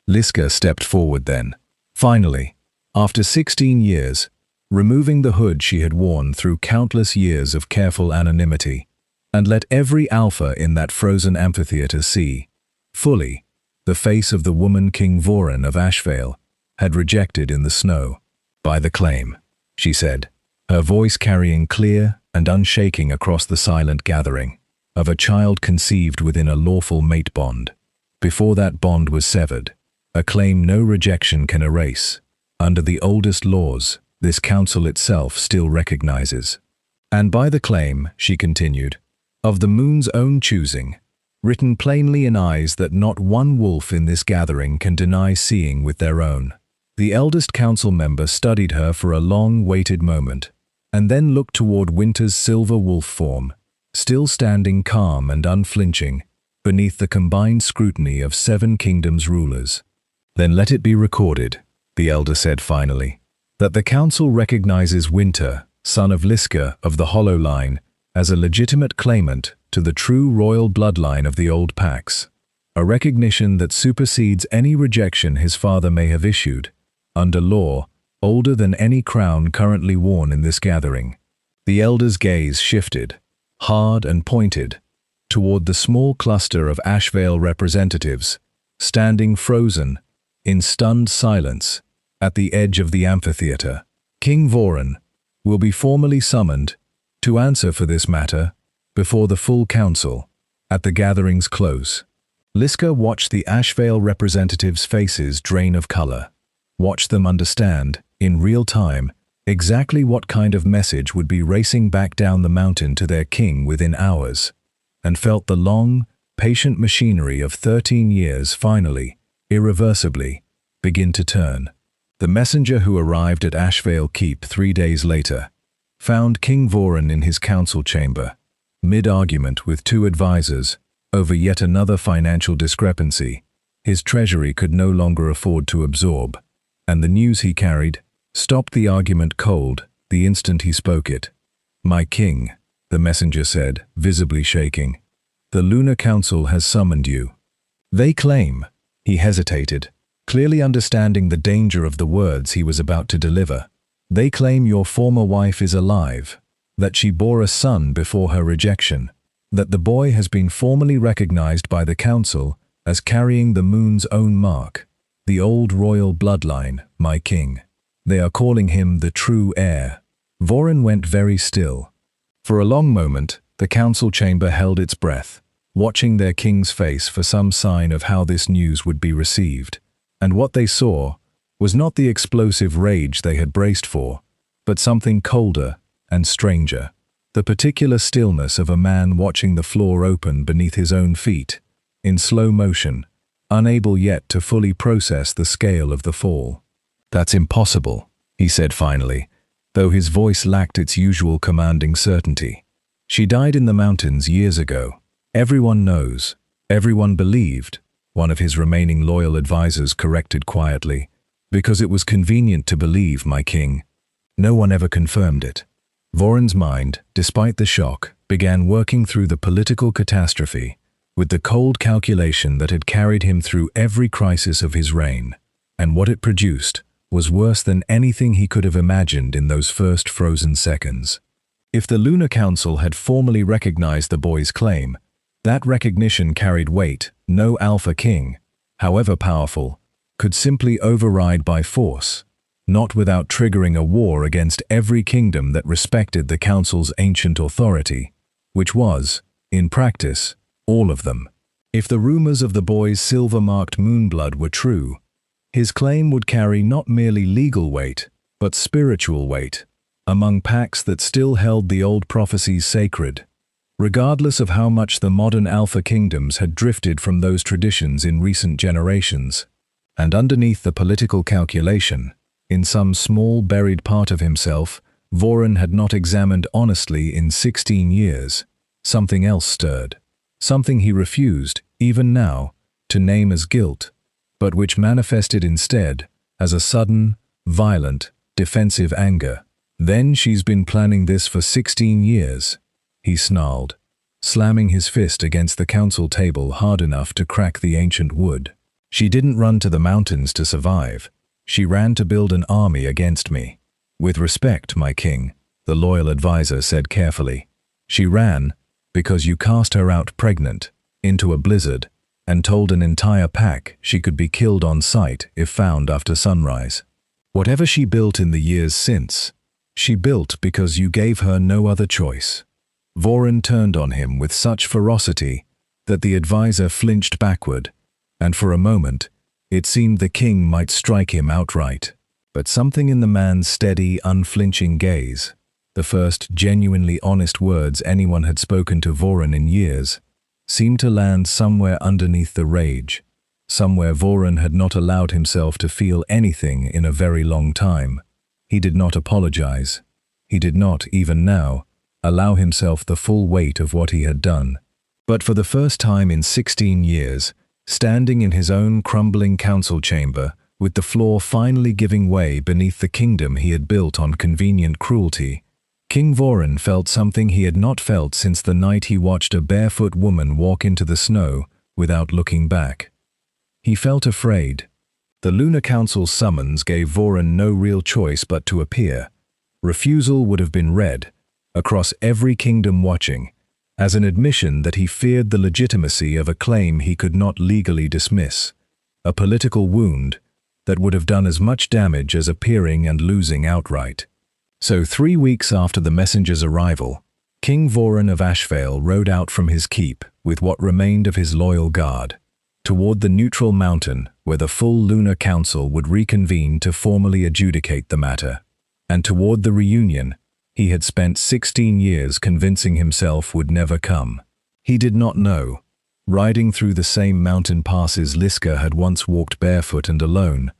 Liska stepped forward then, finally, after 16 years, removing the hood she had worn through countless years of careful anonymity, and let every alpha in that frozen amphitheater see, fully, the face of the woman King Voren of Ashvale had rejected in the snow. "By the claim," she said, her voice carrying clear and unshaking across the silent gathering, of a child conceived within a lawful mate bond. Before that bond was severed, a claim no rejection can erase. Under the oldest laws, this council itself still recognizes. "And by the claim," she continued, "of the moon's own choosing, written plainly in eyes that not one wolf in this gathering can deny seeing with their own." The eldest council member studied her for a long, waited moment, and then looked toward Winter's silver wolf form, still standing calm and unflinching beneath the combined scrutiny of 7 kingdoms' rulers. "Then let it be recorded," the elder said finally, That the council recognizes Winter, son of Liska of the Hollow Line, as a legitimate claimant to the true royal bloodline of the old Pax. A recognition that supersedes any rejection his father may have issued, under law, older than any crown currently worn in this gathering. The elder's gaze shifted, hard and pointed, toward the small cluster of Ashvale representatives, standing frozen, in stunned silence, at the edge of the amphitheater. King Voren will be formally summoned to answer for this matter before the full council, at the gathering's close. Liska watched the Ashvale representatives' faces drain of color, watched them understand, in real time, exactly what kind of message would be racing back down the mountain to their king within hours, and felt the long, patient machinery of 13 years finally, irreversibly, begin to turn. The messenger who arrived at Ashvale Keep 3 days later found King Voren in his council chamber, mid-argument with 2 advisors over yet another financial discrepancy his treasury could no longer afford to absorb, and the news he carried stopped the argument cold the instant he spoke it. "My king," the messenger said, visibly shaking, "the Lunar Council has summoned you. They claim," he hesitated, clearly understanding the danger of the words he was about to deliver. "They claim your former wife is alive, that she bore a son before her rejection, that the boy has been formally recognized by the council as carrying the moon's own mark, the old royal bloodline, my king. They are calling him the true heir." Voren went very still. For a long moment, the council chamber held its breath, watching their king's face for some sign of how this news would be received. And what they saw was not the explosive rage they had braced for, but something colder and stranger. The particular stillness of a man watching the floor open beneath his own feet, in slow motion, unable yet to fully process the scale of the fall. "That's impossible," he said finally, though his voice lacked its usual commanding certainty. "She died in the mountains years ago. Everyone knows, everyone believed," one of his remaining loyal advisors corrected quietly, "because it was convenient to believe, my king. No one ever confirmed it." Voren's mind, despite the shock, began working through the political catastrophe, with the cold calculation that had carried him through every crisis of his reign, and what it produced was worse than anything he could have imagined in those first frozen seconds. If the Lunar Council had formally recognized the boy's claim, that recognition carried weight no Alpha King, however powerful, could simply override by force, not without triggering a war against every kingdom that respected the Council's ancient authority, which was, in practice, all of them. If the rumors of the boy's silver-marked moonblood were true, his claim would carry not merely legal weight, but spiritual weight, among Pax that still held the old prophecies sacred, regardless of how much the modern Alpha Kingdoms had drifted from those traditions in recent generations. And underneath the political calculation, in some small buried part of himself, Voren had not examined honestly in 16 years, something else stirred. Something he refused, even now, to name as guilt, but which manifested instead as a sudden, violent, defensive anger. "Then she's been planning this for 16 years, he snarled, slamming his fist against the council table hard enough to crack the ancient wood. "She didn't run to the mountains to survive. She ran to build an army against me. With respect, my king," the loyal advisor said carefully. "She ran because you cast her out pregnant, into a blizzard, and told an entire pack she could be killed on sight if found after sunrise. Whatever she built in the years since, she built because you gave her no other choice." Voren turned on him with such ferocity that the advisor flinched backward, and for a moment, it seemed the king might strike him outright. But something in the man's steady, unflinching gaze, the first genuinely honest words anyone had spoken to Voren in years, seemed to land somewhere underneath the rage, somewhere Voren had not allowed himself to feel anything in a very long time. He did not apologize. He did not, even now, allow himself the full weight of what he had done. But for the first time in 16 years, standing in his own crumbling council chamber, with the floor finally giving way beneath the kingdom he had built on convenient cruelty, King Voron felt something he had not felt since the night he watched a barefoot woman walk into the snow without looking back. He felt afraid. The Lunar Council's summons gave Voron no real choice but to appear. Refusal would have been read, across every kingdom watching, as an admission that he feared the legitimacy of a claim he could not legally dismiss, a political wound that would have done as much damage as appearing and losing outright. So 3 weeks after the messenger's arrival, King Voron of Ashvale rode out from his keep with what remained of his loyal guard, toward the neutral mountain where the full Lunar Council would reconvene to formally adjudicate the matter, and toward the reunion he had spent 16 years convincing himself would never come. He did not know, riding through the same mountain passes Liska had once walked barefoot and alone,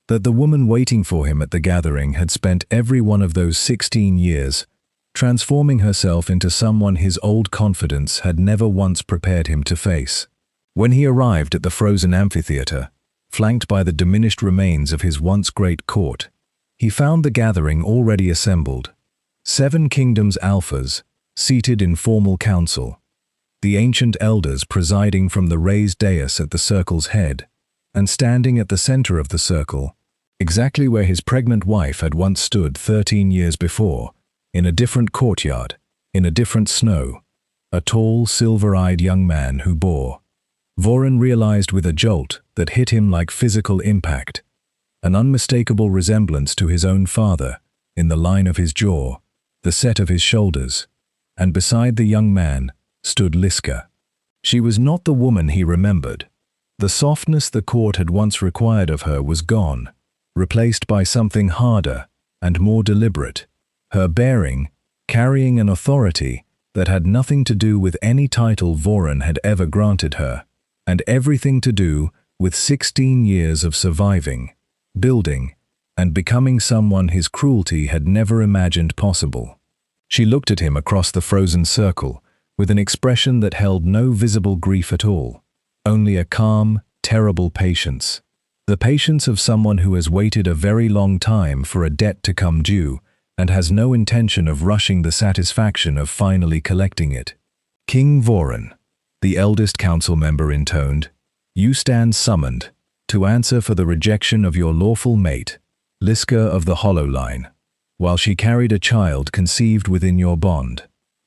that the woman waiting for him at the gathering had spent every one of those 16 years transforming herself into someone his old confidence had never once prepared him to face. When he arrived at the frozen amphitheater, flanked by the diminished remains of his once great court, he found the gathering already assembled. 7 kingdoms' alphas, seated in formal council, the ancient elders presiding from the raised dais at the circle's head, and standing at the center of the circle, exactly where his pregnant wife had once stood 13 years before, in a different courtyard, in a different snow, a tall, silver-eyed young man who bore. Voron realized with a jolt that hit him like physical impact, an unmistakable resemblance to his own father in the line of his jaw, the set of his shoulders, and beside the young man stood Liska. She was not the woman he remembered. The softness the court had once required of her was gone, replaced by something harder and more deliberate, her bearing carrying an authority that had nothing to do with any title Voron had ever granted her, and everything to do with 16 years of surviving, building, and becoming someone his cruelty had never imagined possible. She looked at him across the frozen circle with an expression that held no visible grief at all, only a calm, terrible patience. The patience of someone who has waited a very long time for a debt to come due and has no intention of rushing the satisfaction of finally collecting it. King Voron, the eldest council member intoned, "You stand summoned to answer for the rejection of your lawful mate, Liska of the Hollow Line, while she carried a child conceived within your bond,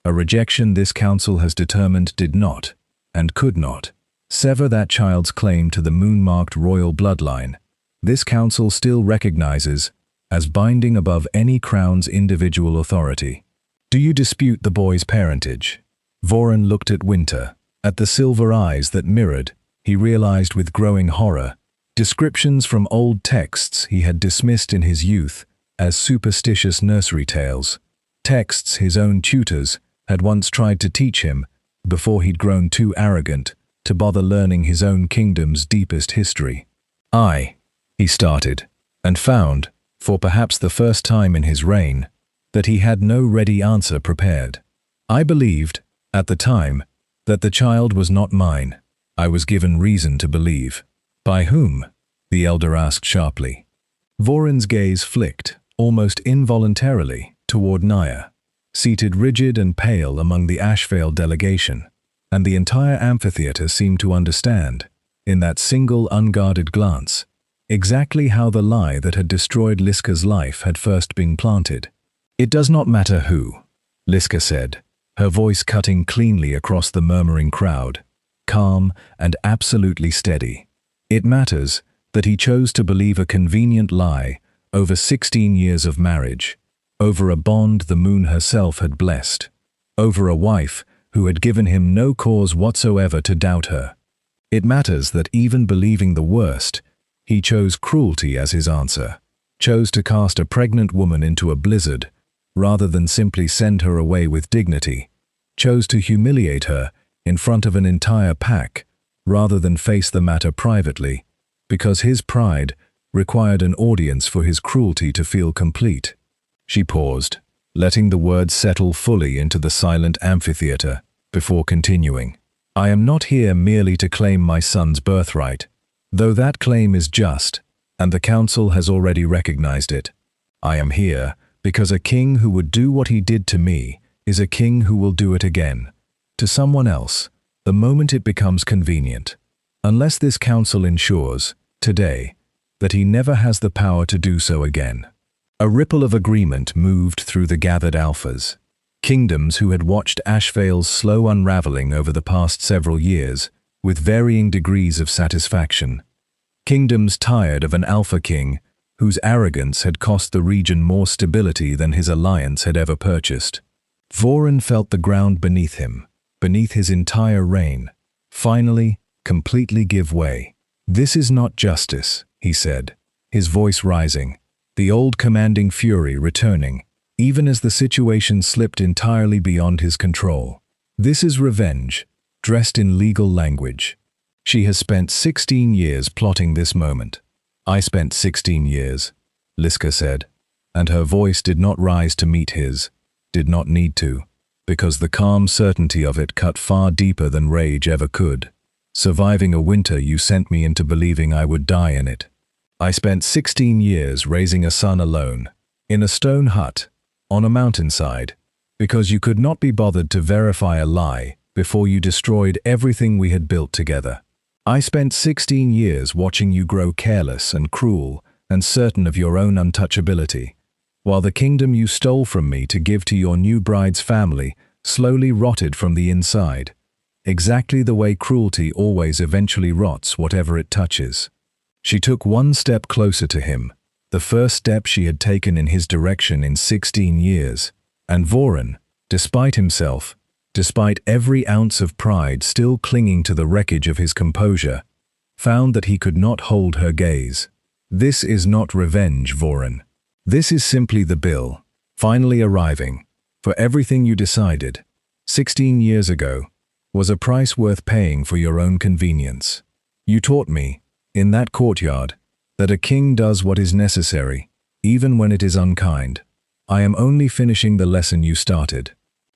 a rejection this council has determined did not, and could not, sever that child's claim to the moon-marked royal bloodline. This council still recognizes as binding above any crown's individual authority. Do you dispute the boy's parentage?" Voron looked at Winter, at the silver eyes that mirrored, he realized with growing horror, descriptions from old texts he had dismissed in his youth as superstitious nursery tales, texts his own tutors had once tried to teach him before he'd grown too arrogant to bother learning his own kingdom's deepest history. He started, and found, for perhaps the first time in his reign, that he had no ready answer prepared. "I believed, at the time, that the child was not mine. I was given reason to believe." "By whom?" the elder asked sharply. Voron's gaze flicked, almost involuntarily, toward Naya, seated rigid and pale among the Ashvale delegation, and the entire amphitheater seemed to understand, in that single unguarded glance, exactly how the lie that had destroyed Liska's life had first been planted. "It does not matter who," Liska said, her voice cutting cleanly across the murmuring crowd, calm and absolutely steady. "It matters that he chose to believe a convenient lie over 16 years of marriage, over a bond the moon herself had blessed, over a wife who had given him no cause whatsoever to doubt her. It matters that even believing the worst, he chose cruelty as his answer, chose to cast a pregnant woman into a blizzard rather than simply send her away with dignity, chose to humiliate her in front of an entire pack rather than face the matter privately, because his pride required an audience for his cruelty to feel complete." She paused, letting the words settle fully into the silent amphitheater before continuing. "I am not here merely to claim my son's birthright, though that claim is just and the council has already recognized it. I am here because a king who would do what he did to me is a king who will do it again, to someone else, the moment it becomes convenient. Unless this council ensures, today, that he never has the power to do so again. A ripple of agreement moved through the gathered alphas. Kingdoms who had watched Ashvale's slow unraveling over the past several years, with varying degrees of satisfaction. Kingdoms tired of an alpha king whose arrogance had cost the region more stability than his alliance had ever purchased. Voren felt the ground beneath him, beneath his entire reign, finally, completely give way. "This is not justice," he said, his voice rising, the old commanding fury returning, even as the situation slipped entirely beyond his control. "This is revenge, dressed in legal language. She has spent 16 years plotting this moment." "I spent 16 years," Liska said, and her voice did not rise to meet his, did not need to, because the calm certainty of it cut far deeper than rage ever could. "Surviving a winter you sent me into believing I would die in it. I spent 16 years raising a son alone, in a stone hut, on a mountainside, because you could not be bothered to verify a lie before you destroyed everything we had built together. I spent 16 years watching you grow careless and cruel and certain of your own untouchability, while the kingdom you stole from me to give to your new bride's family slowly rotted from the inside, exactly the way cruelty always eventually rots whatever it touches." She took one step closer to him, the first step she had taken in his direction in 16 years, and Voren, despite himself, despite every ounce of pride still clinging to the wreckage of his composure, found that he could not hold her gaze. "This is not revenge, Voren. This is simply the bill, finally arriving, for everything you decided, 16 years ago, was a price worth paying for your own convenience. You taught me, in that courtyard, that a king does what is necessary, even when it is unkind. I am only finishing the lesson you started."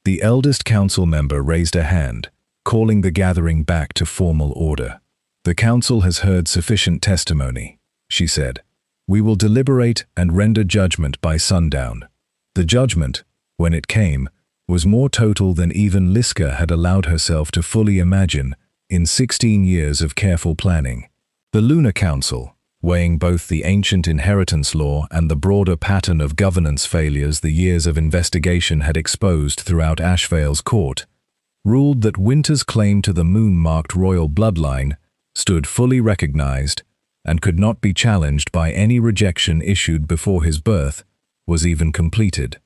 The eldest council member raised a hand, calling the gathering back to formal order. "The council has heard sufficient testimony," she said. "We will deliberate and render judgment by sundown." The judgment, when it came, was more total than even Liska had allowed herself to fully imagine in 16 years of careful planning. The Lunar Council, weighing both the ancient inheritance law and the broader pattern of governance failures the years of investigation had exposed throughout Ashvale's court, ruled that Winter's claim to the moon-marked royal bloodline stood fully recognized and could not be challenged by any rejection issued before his birth was even completed.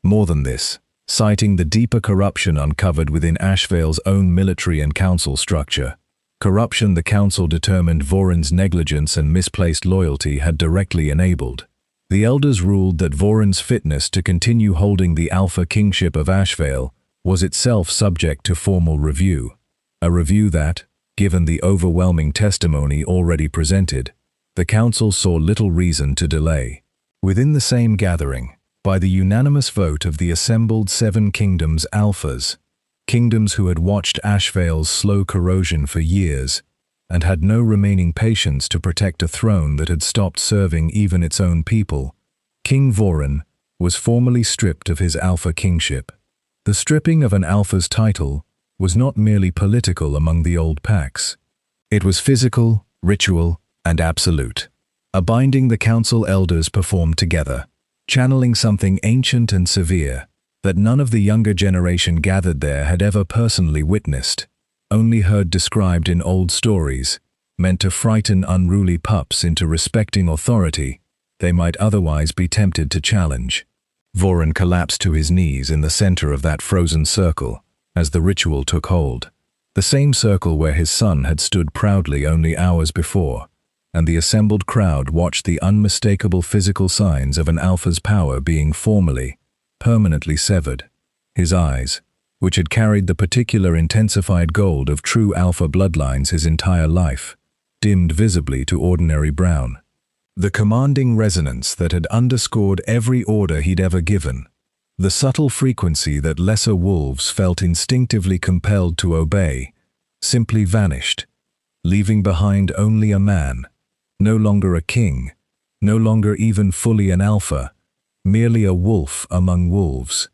More than this, citing the deeper corruption uncovered within Ashvale's own military and council structure, corruption the council determined Voren's negligence and misplaced loyalty had directly enabled. The elders ruled that Voren's fitness to continue holding the alpha kingship of Ashvale was itself subject to formal review, a review that, given the overwhelming testimony already presented, the council saw little reason to delay. Within the same gathering, by the unanimous vote of the assembled 7 kingdoms alphas, kingdoms who had watched Ashvale's slow corrosion for years and had no remaining patience to protect a throne that had stopped serving even its own people, King Voren was formally stripped of his alpha kingship. The stripping of an alpha's title was not merely political among the old packs. It was physical, ritual, and absolute. A binding the council elders performed together, channeling something ancient and severe that none of the younger generation gathered there had ever personally witnessed, only heard described in old stories, meant to frighten unruly pups into respecting authority they might otherwise be tempted to challenge. Voren collapsed to his knees in the center of that frozen circle as the ritual took hold, the same circle where his son had stood proudly only hours before, and the assembled crowd watched the unmistakable physical signs of an alpha's power being formally, permanently severed. His eyes, which had carried the particular intensified gold of true alpha bloodlines his entire life, dimmed visibly to ordinary brown. The commanding resonance that had underscored every order he'd ever given, the subtle frequency that lesser wolves felt instinctively compelled to obey, simply vanished, leaving behind only a man, no longer a king, no longer even fully an alpha, merely a wolf among wolves,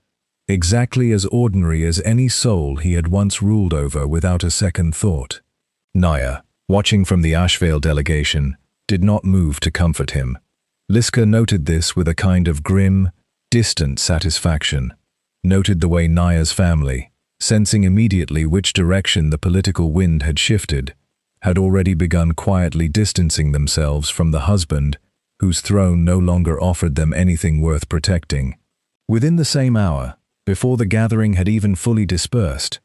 exactly as ordinary as any soul he had once ruled over without a second thought. Naya, watching from the Ashvale delegation, did not move to comfort him. Liska noted this with a kind of grim, distant satisfaction, noted the way Naya's family, sensing immediately which direction the political wind had shifted, had already begun quietly distancing themselves from the husband whose throne no longer offered them anything worth protecting. Within the same hour, before the gathering had even fully dispersed,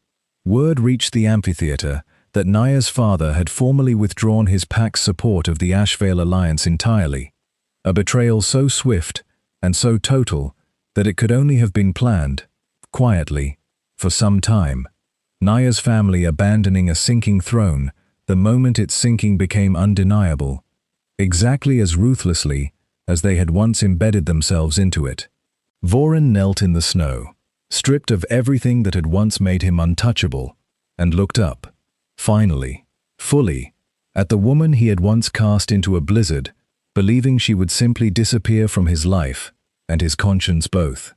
word reached the amphitheater that Naya's father had formally withdrawn his pack's support of the Ashvale alliance entirely, a betrayal so swift and so total that it could only have been planned, quietly, for some time, Naya's family abandoning a sinking throne the moment its sinking became undeniable, exactly as ruthlessly as they had once embedded themselves into it. Vorin knelt in the snow, stripped of everything that had once made him untouchable, and looked up, finally, fully, at the woman he had once cast into a blizzard, believing she would simply disappear from his life and his conscience both.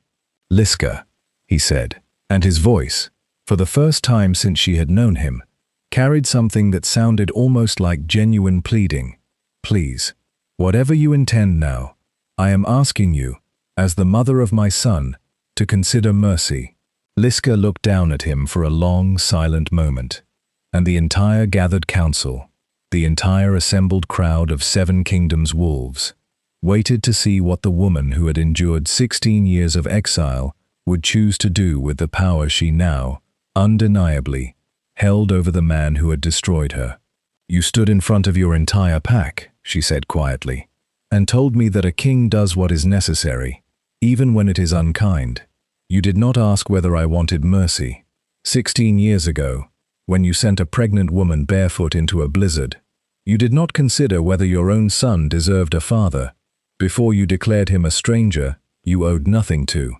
"Liska," he said, and his voice, for the first time since she had known him, carried something that sounded almost like genuine pleading. "Please, whatever you intend now, I am asking you, as the mother of my son, to consider mercy." Liska looked down at him for a long, silent moment, and the entire gathered council, the entire assembled crowd of 7 Kingdoms wolves, waited to see what the woman who had endured 16 years of exile would choose to do with the power she now, undeniably, held over the man who had destroyed her. "You stood in front of your entire pack," she said quietly, "and told me that a king does what is necessary, even when it is unkind. You did not ask whether I wanted mercy. 16 years ago, when you sent a pregnant woman barefoot into a blizzard, you did not consider whether your own son deserved a father. Before you declared him a stranger you owed nothing to."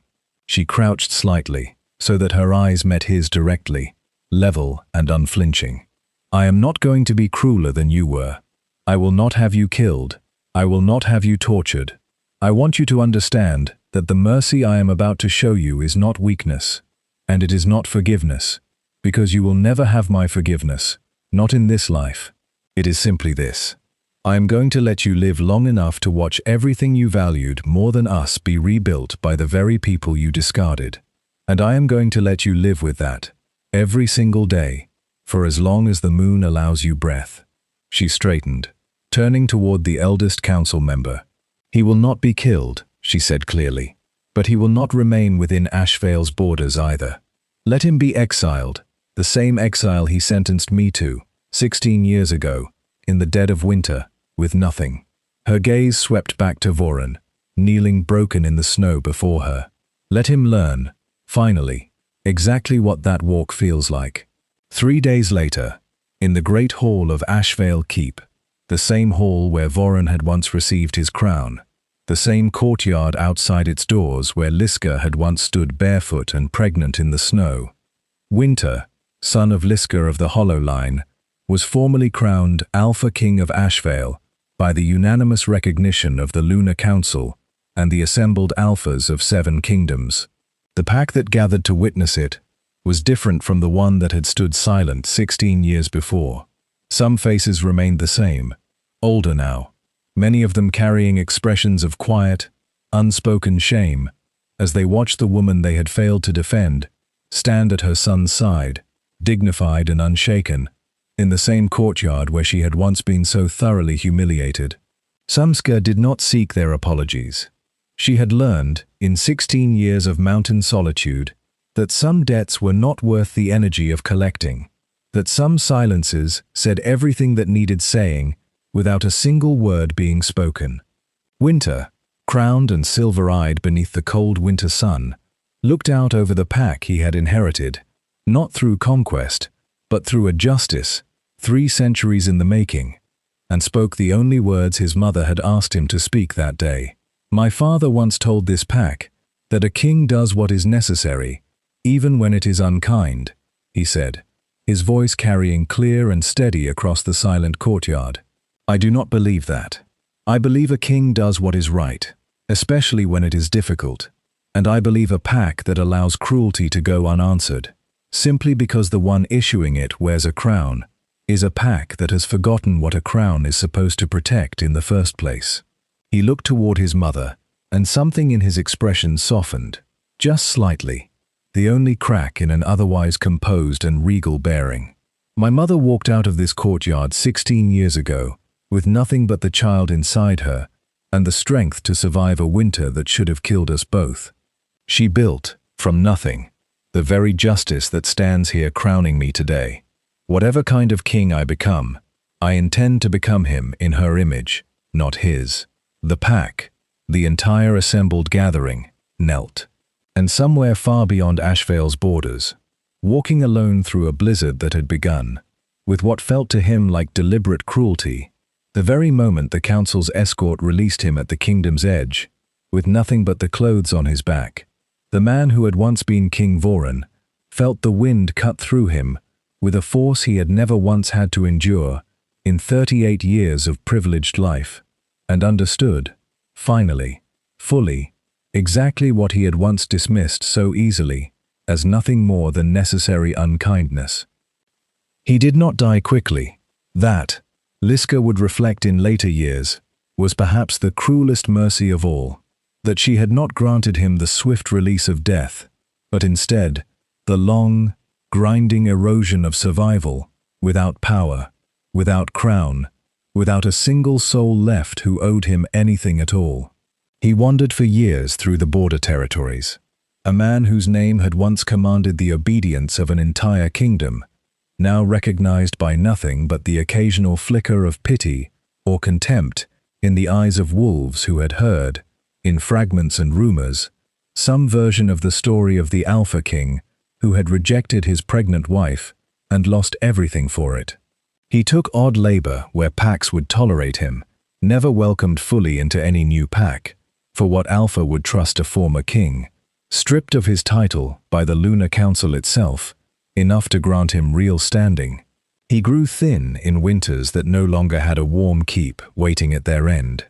She crouched slightly, so that her eyes met his directly, level and unflinching. "I am not going to be crueler than you were. I will not have you killed. I will not have you tortured. I want you to understand that the mercy I am about to show you is not weakness, and it is not forgiveness, because you will never have my forgiveness, not in this life. It is simply this. I am going to let you live long enough to watch everything you valued more than us be rebuilt by the very people you discarded. And I am going to let you live with that, every single day, for as long as the moon allows you breath." She straightened, turning toward the eldest council member. "He will not be killed," she said clearly, "but he will not remain within Ashvale's borders either. Let him be exiled, the same exile he sentenced me to, 16 years ago, in the dead of winter, with nothing." Her gaze swept back to Vorin, kneeling broken in the snow before her. "Let him learn, finally, exactly what that walk feels like." 3 days later, in the great hall of Ashvale Keep, the same hall where Vorin had once received his crown, the same courtyard outside its doors where Liska had once stood barefoot and pregnant in the snow, Winter, son of Liska of the Hollow Line, was formally crowned Alpha King of Ashvale by the unanimous recognition of the Lunar Council and the assembled Alphas of 7 Kingdoms. The pack that gathered to witness it was different from the one that had stood silent 16 years before. Some faces remained the same, older now, many of them carrying expressions of quiet, unspoken shame, as they watched the woman they had failed to defend stand at her son's side, dignified and unshaken, in the same courtyard where she had once been so thoroughly humiliated. Samska did not seek their apologies. She had learned, in 16 years of mountain solitude, that some debts were not worth the energy of collecting, that some silences said everything that needed saying without a single word being spoken. Winter, crowned and silver-eyed beneath the cold winter sun, looked out over the pack he had inherited, not through conquest, but through a justice 3 centuries in the making, and spoke the only words his mother had asked him to speak that day. "My father once told this pack that a king does what is necessary, even when it is unkind," he said, his voice carrying clear and steady across the silent courtyard. "I do not believe that. I believe a king does what is right, especially when it is difficult, and I believe a pack that allows cruelty to go unanswered, simply because the one issuing it wears a crown, is a pack that has forgotten what a crown is supposed to protect in the first place. He looked toward his mother, and something in his expression softened, just slightly, the only crack in an otherwise composed and regal bearing. My mother walked out of this courtyard 16 years ago, with nothing but the child inside her, and the strength to survive a winter that should have killed us both. She built, from nothing, the very justice that stands here crowning me today. Whatever kind of king I become, I intend to become him in her image, not his. The pack, the entire assembled gathering, knelt. And somewhere far beyond Ashvale's borders, walking alone through a blizzard that had begun, with what felt to him like deliberate cruelty, the very moment the council's escort released him at the kingdom's edge, with nothing but the clothes on his back, the man who had once been King Voren felt the wind cut through him with a force he had never once had to endure in 38 years of privileged life, and understood, finally, fully, exactly what he had once dismissed so easily as nothing more than necessary unkindness. He did not die quickly. That, Liska would reflect in later years, was perhaps the cruelest mercy of all, that she had not granted him the swift release of death, but instead, the long, grinding erosion of survival, without power, without crown, without a single soul left who owed him anything at all. He wandered for years through the border territories, a man whose name had once commanded the obedience of an entire kingdom, now recognized by nothing but the occasional flicker of pity or contempt in the eyes of wolves who had heard, in fragments and rumors, some version of the story of the Alpha King who had rejected his pregnant wife and lost everything for it. He took odd labor where packs would tolerate him, never welcomed fully into any new pack, for what Alpha would trust a former king, stripped of his title by the Lunar Council itself, enough to grant him real standing. He grew thin in winters that no longer had a warm keep waiting at their end,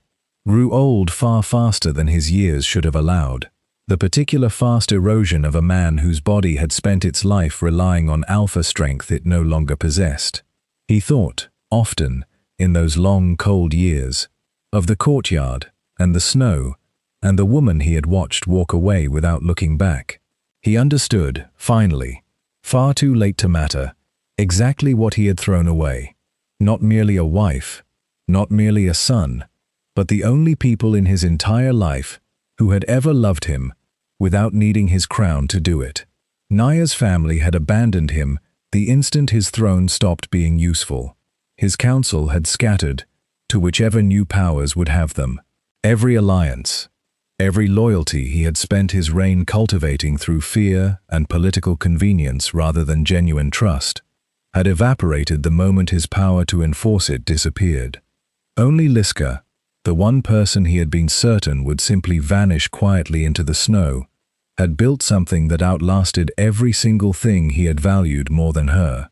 grew old far faster than his years should have allowed, the particular fast erosion of a man whose body had spent its life relying on alpha strength it no longer possessed. He thought, often, in those long cold years, of the courtyard and the snow and the woman he had watched walk away without looking back. He understood, finally, far too late to matter, exactly what he had thrown away. Not merely a wife, not merely a son, but the only people in his entire life who had ever loved him without needing his crown to do it. Naya's family had abandoned him the instant his throne stopped being useful. His council had scattered to whichever new powers would have them. Every alliance, every loyalty he had spent his reign cultivating through fear and political convenience rather than genuine trust, had evaporated the moment his power to enforce it disappeared. Only Liska, the one person he had been certain would simply vanish quietly into the snow, had built something that outlasted every single thing he had valued more than her.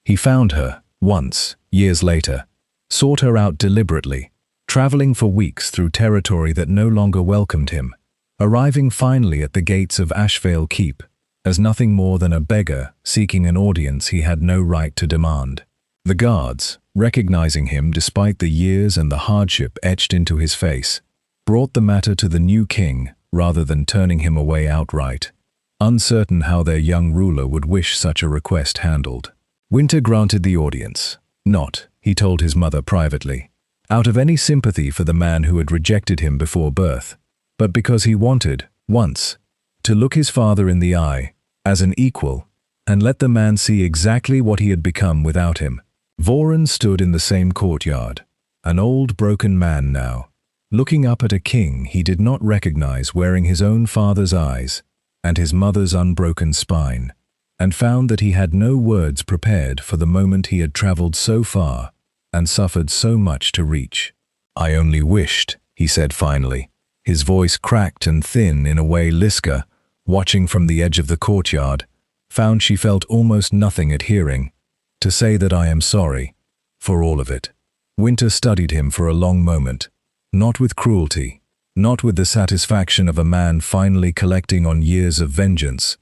He found her, once, years later, sought her out deliberately, traveling for weeks through territory that no longer welcomed him, arriving finally at the gates of Ashvale Keep as nothing more than a beggar seeking an audience he had no right to demand. The guards, recognizing him despite the years and the hardship etched into his face, brought the matter to the new king rather than turning him away outright, uncertain how their young ruler would wish such a request handled. Winter granted the audience, not, he told his mother privately, out of any sympathy for the man who had rejected him before birth, but because he wanted, once, to look his father in the eye, as an equal, and let the man see exactly what he had become without him. Voren stood in the same courtyard, an old broken man now, looking up at a king he did not recognize wearing his own father's eyes and his mother's unbroken spine, and found that he had no words prepared for the moment he had traveled so far and suffered so much to reach. "I only wished," he said finally, his voice cracked and thin in a way Liska, watching from the edge of the courtyard, found she felt almost nothing at hearing, "to say that I am sorry for all of it." Winter studied him for a long moment, Not with cruelty, not with the satisfaction of a man finally collecting on years of vengeance,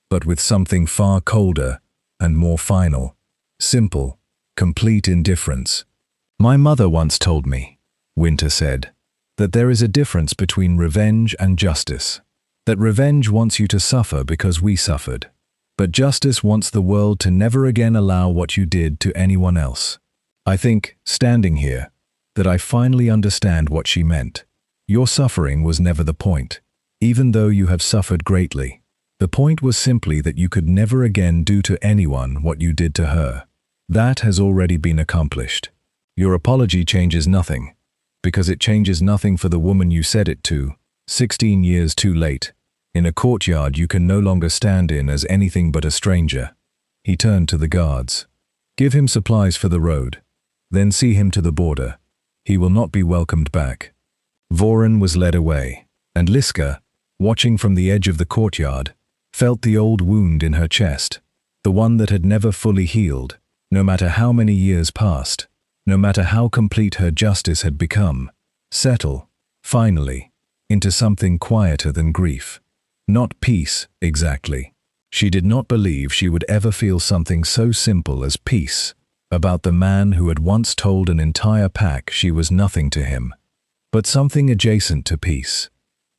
but with something far colder and more final, simple, complete indifference. My mother once told me, Winter said, that there is a difference between revenge and justice. That revenge wants you to suffer because we suffered, but justice wants the world to never again allow what you did to anyone else. I think, standing here, that I finally understand what she meant. Your suffering was never the point, even though you have suffered greatly. The point was simply that you could never again do to anyone what you did to her. That has already been accomplished. Your apology changes nothing, because it changes nothing for the woman you said it to, 16 years too late. In a courtyard you can no longer stand in as anything but a stranger. He turned to the guards. Give him supplies for the road. Then see him to the border. He will not be welcomed back. Voren was led away, and Liska, watching from the edge of the courtyard, felt the old wound in her chest, the one that had never fully healed, no matter how many years passed, no matter how complete her justice had become, settle, finally, into something quieter than grief. Not peace, exactly. She did not believe she would ever feel something so simple as peace about the man who had once told an entire pack she was nothing to him, but something adjacent to peace,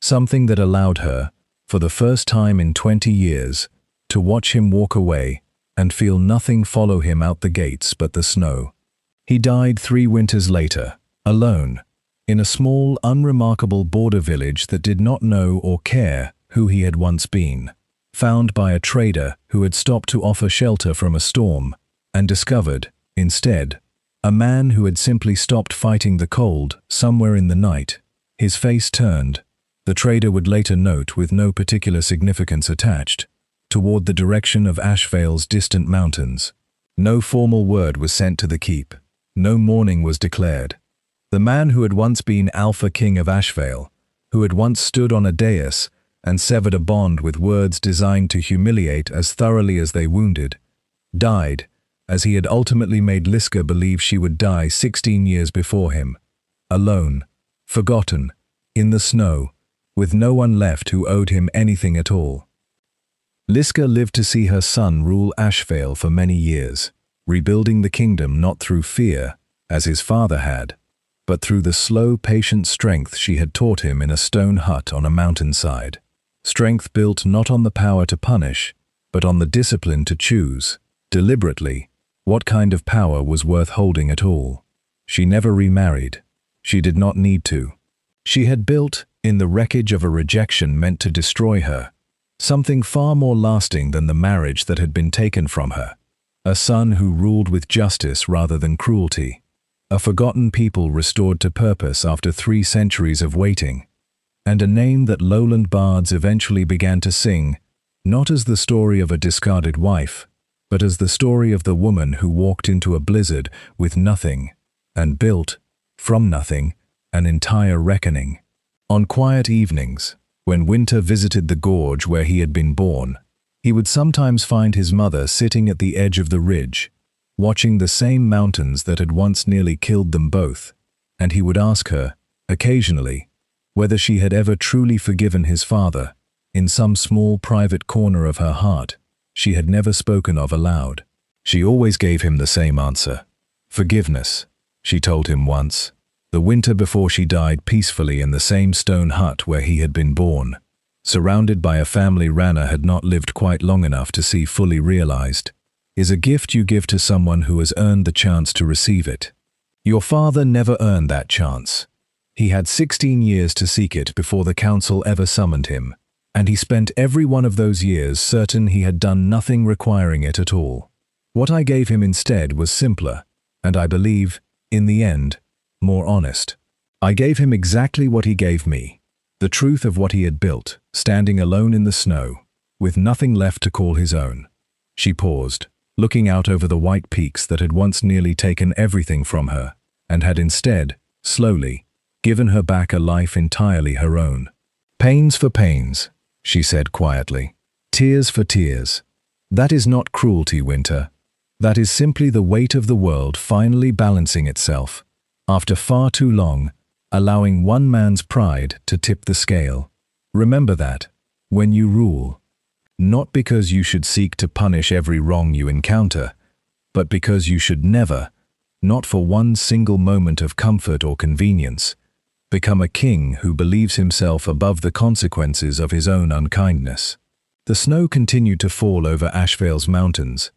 something that allowed her, for the first time in 20 years, to watch him walk away and feel nothing follow him out the gates but the snow. He died 3 winters later, alone, in a small, unremarkable border village that did not know or care who he had once been, found by a trader who had stopped to offer shelter from a storm, and discovered, instead, a man who had simply stopped fighting the cold somewhere in the night, his face turned, the trader would later note with no particular significance attached, toward the direction of Ashvale's distant mountains. No formal word was sent to the keep. No mourning was declared. The man who had once been Alpha King of Ashvale, who had once stood on a dais and severed a bond with words designed to humiliate as thoroughly as they wounded, died, as he had ultimately made Liska believe she would die 16 years before him, alone, forgotten, in the snow, with no one left who owed him anything at all. Liska lived to see her son rule Ashvale for many years, rebuilding the kingdom not through fear, as his father had, but through the slow, patient strength she had taught him in a stone hut on a mountainside. Strength built not on the power to punish, but on the discipline to choose, deliberately, what kind of power was worth holding at all. She never remarried. She did not need to. She had built, in the wreckage of a rejection meant to destroy her, something far more lasting than the marriage that had been taken from her. A son who ruled with justice rather than cruelty. A forgotten people restored to purpose after 3 centuries of waiting. And a name that lowland bards eventually began to sing, not as the story of a discarded wife, but as the story of the woman who walked into a blizzard with nothing, and built, from nothing, an entire reckoning. On quiet evenings, when Winter visited the gorge where he had been born, he would sometimes find his mother sitting at the edge of the ridge, watching the same mountains that had once nearly killed them both, and he would ask her, occasionally, whether she had ever truly forgiven his father, in some small private corner of her heart she had never spoken of aloud. She always gave him the same answer. Forgiveness, she told him once, the winter before she died peacefully in the same stone hut where he had been born, surrounded by a family Rana had not lived quite long enough to see fully realized, is a gift you give to someone who has earned the chance to receive it. Your father never earned that chance. He had 16 years to seek it before the council ever summoned him, and he spent every one of those years certain he had done nothing requiring it at all. What I gave him instead was simpler, and I believe, in the end, more honest. I gave him exactly what he gave me, the truth of what he had built, standing alone in the snow, with nothing left to call his own. She paused, looking out over the white peaks that had once nearly taken everything from her, and had instead, slowly, given her back a life entirely her own. Pains for pains, she said quietly. Tears for tears. That is not cruelty, Winter. That is simply the weight of the world finally balancing itself, after far too long, allowing one man's pride to tip the scale. Remember that, when you rule, not because you should seek to punish every wrong you encounter, but because you should never, not for one single moment of comfort or convenience, become a king who believes himself above the consequences of his own unkindness. The snow continued to fall over Ashvale's mountains,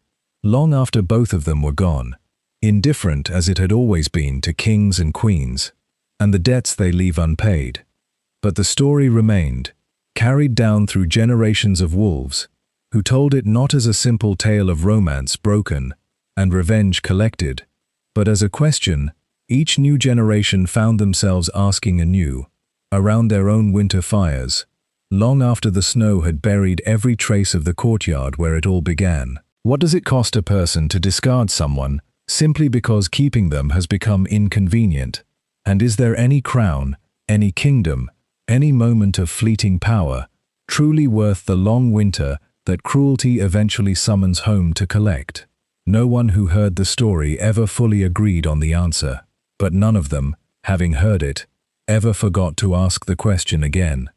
long after both of them were gone, indifferent as it had always been to kings and queens, and the debts they leave unpaid. But the story remained, carried down through generations of wolves, who told it not as a simple tale of romance broken and revenge collected, but as a question each new generation found themselves asking anew, around their own winter fires, long after the snow had buried every trace of the courtyard where it all began. What does it cost a person to discard someone simply because keeping them has become inconvenient? And is there any crown, any kingdom, any moment of fleeting power, truly worth the long winter that cruelty eventually summons home to collect? No one who heard the story ever fully agreed on the answer, but none of them, having heard it, ever forgot to ask the question again.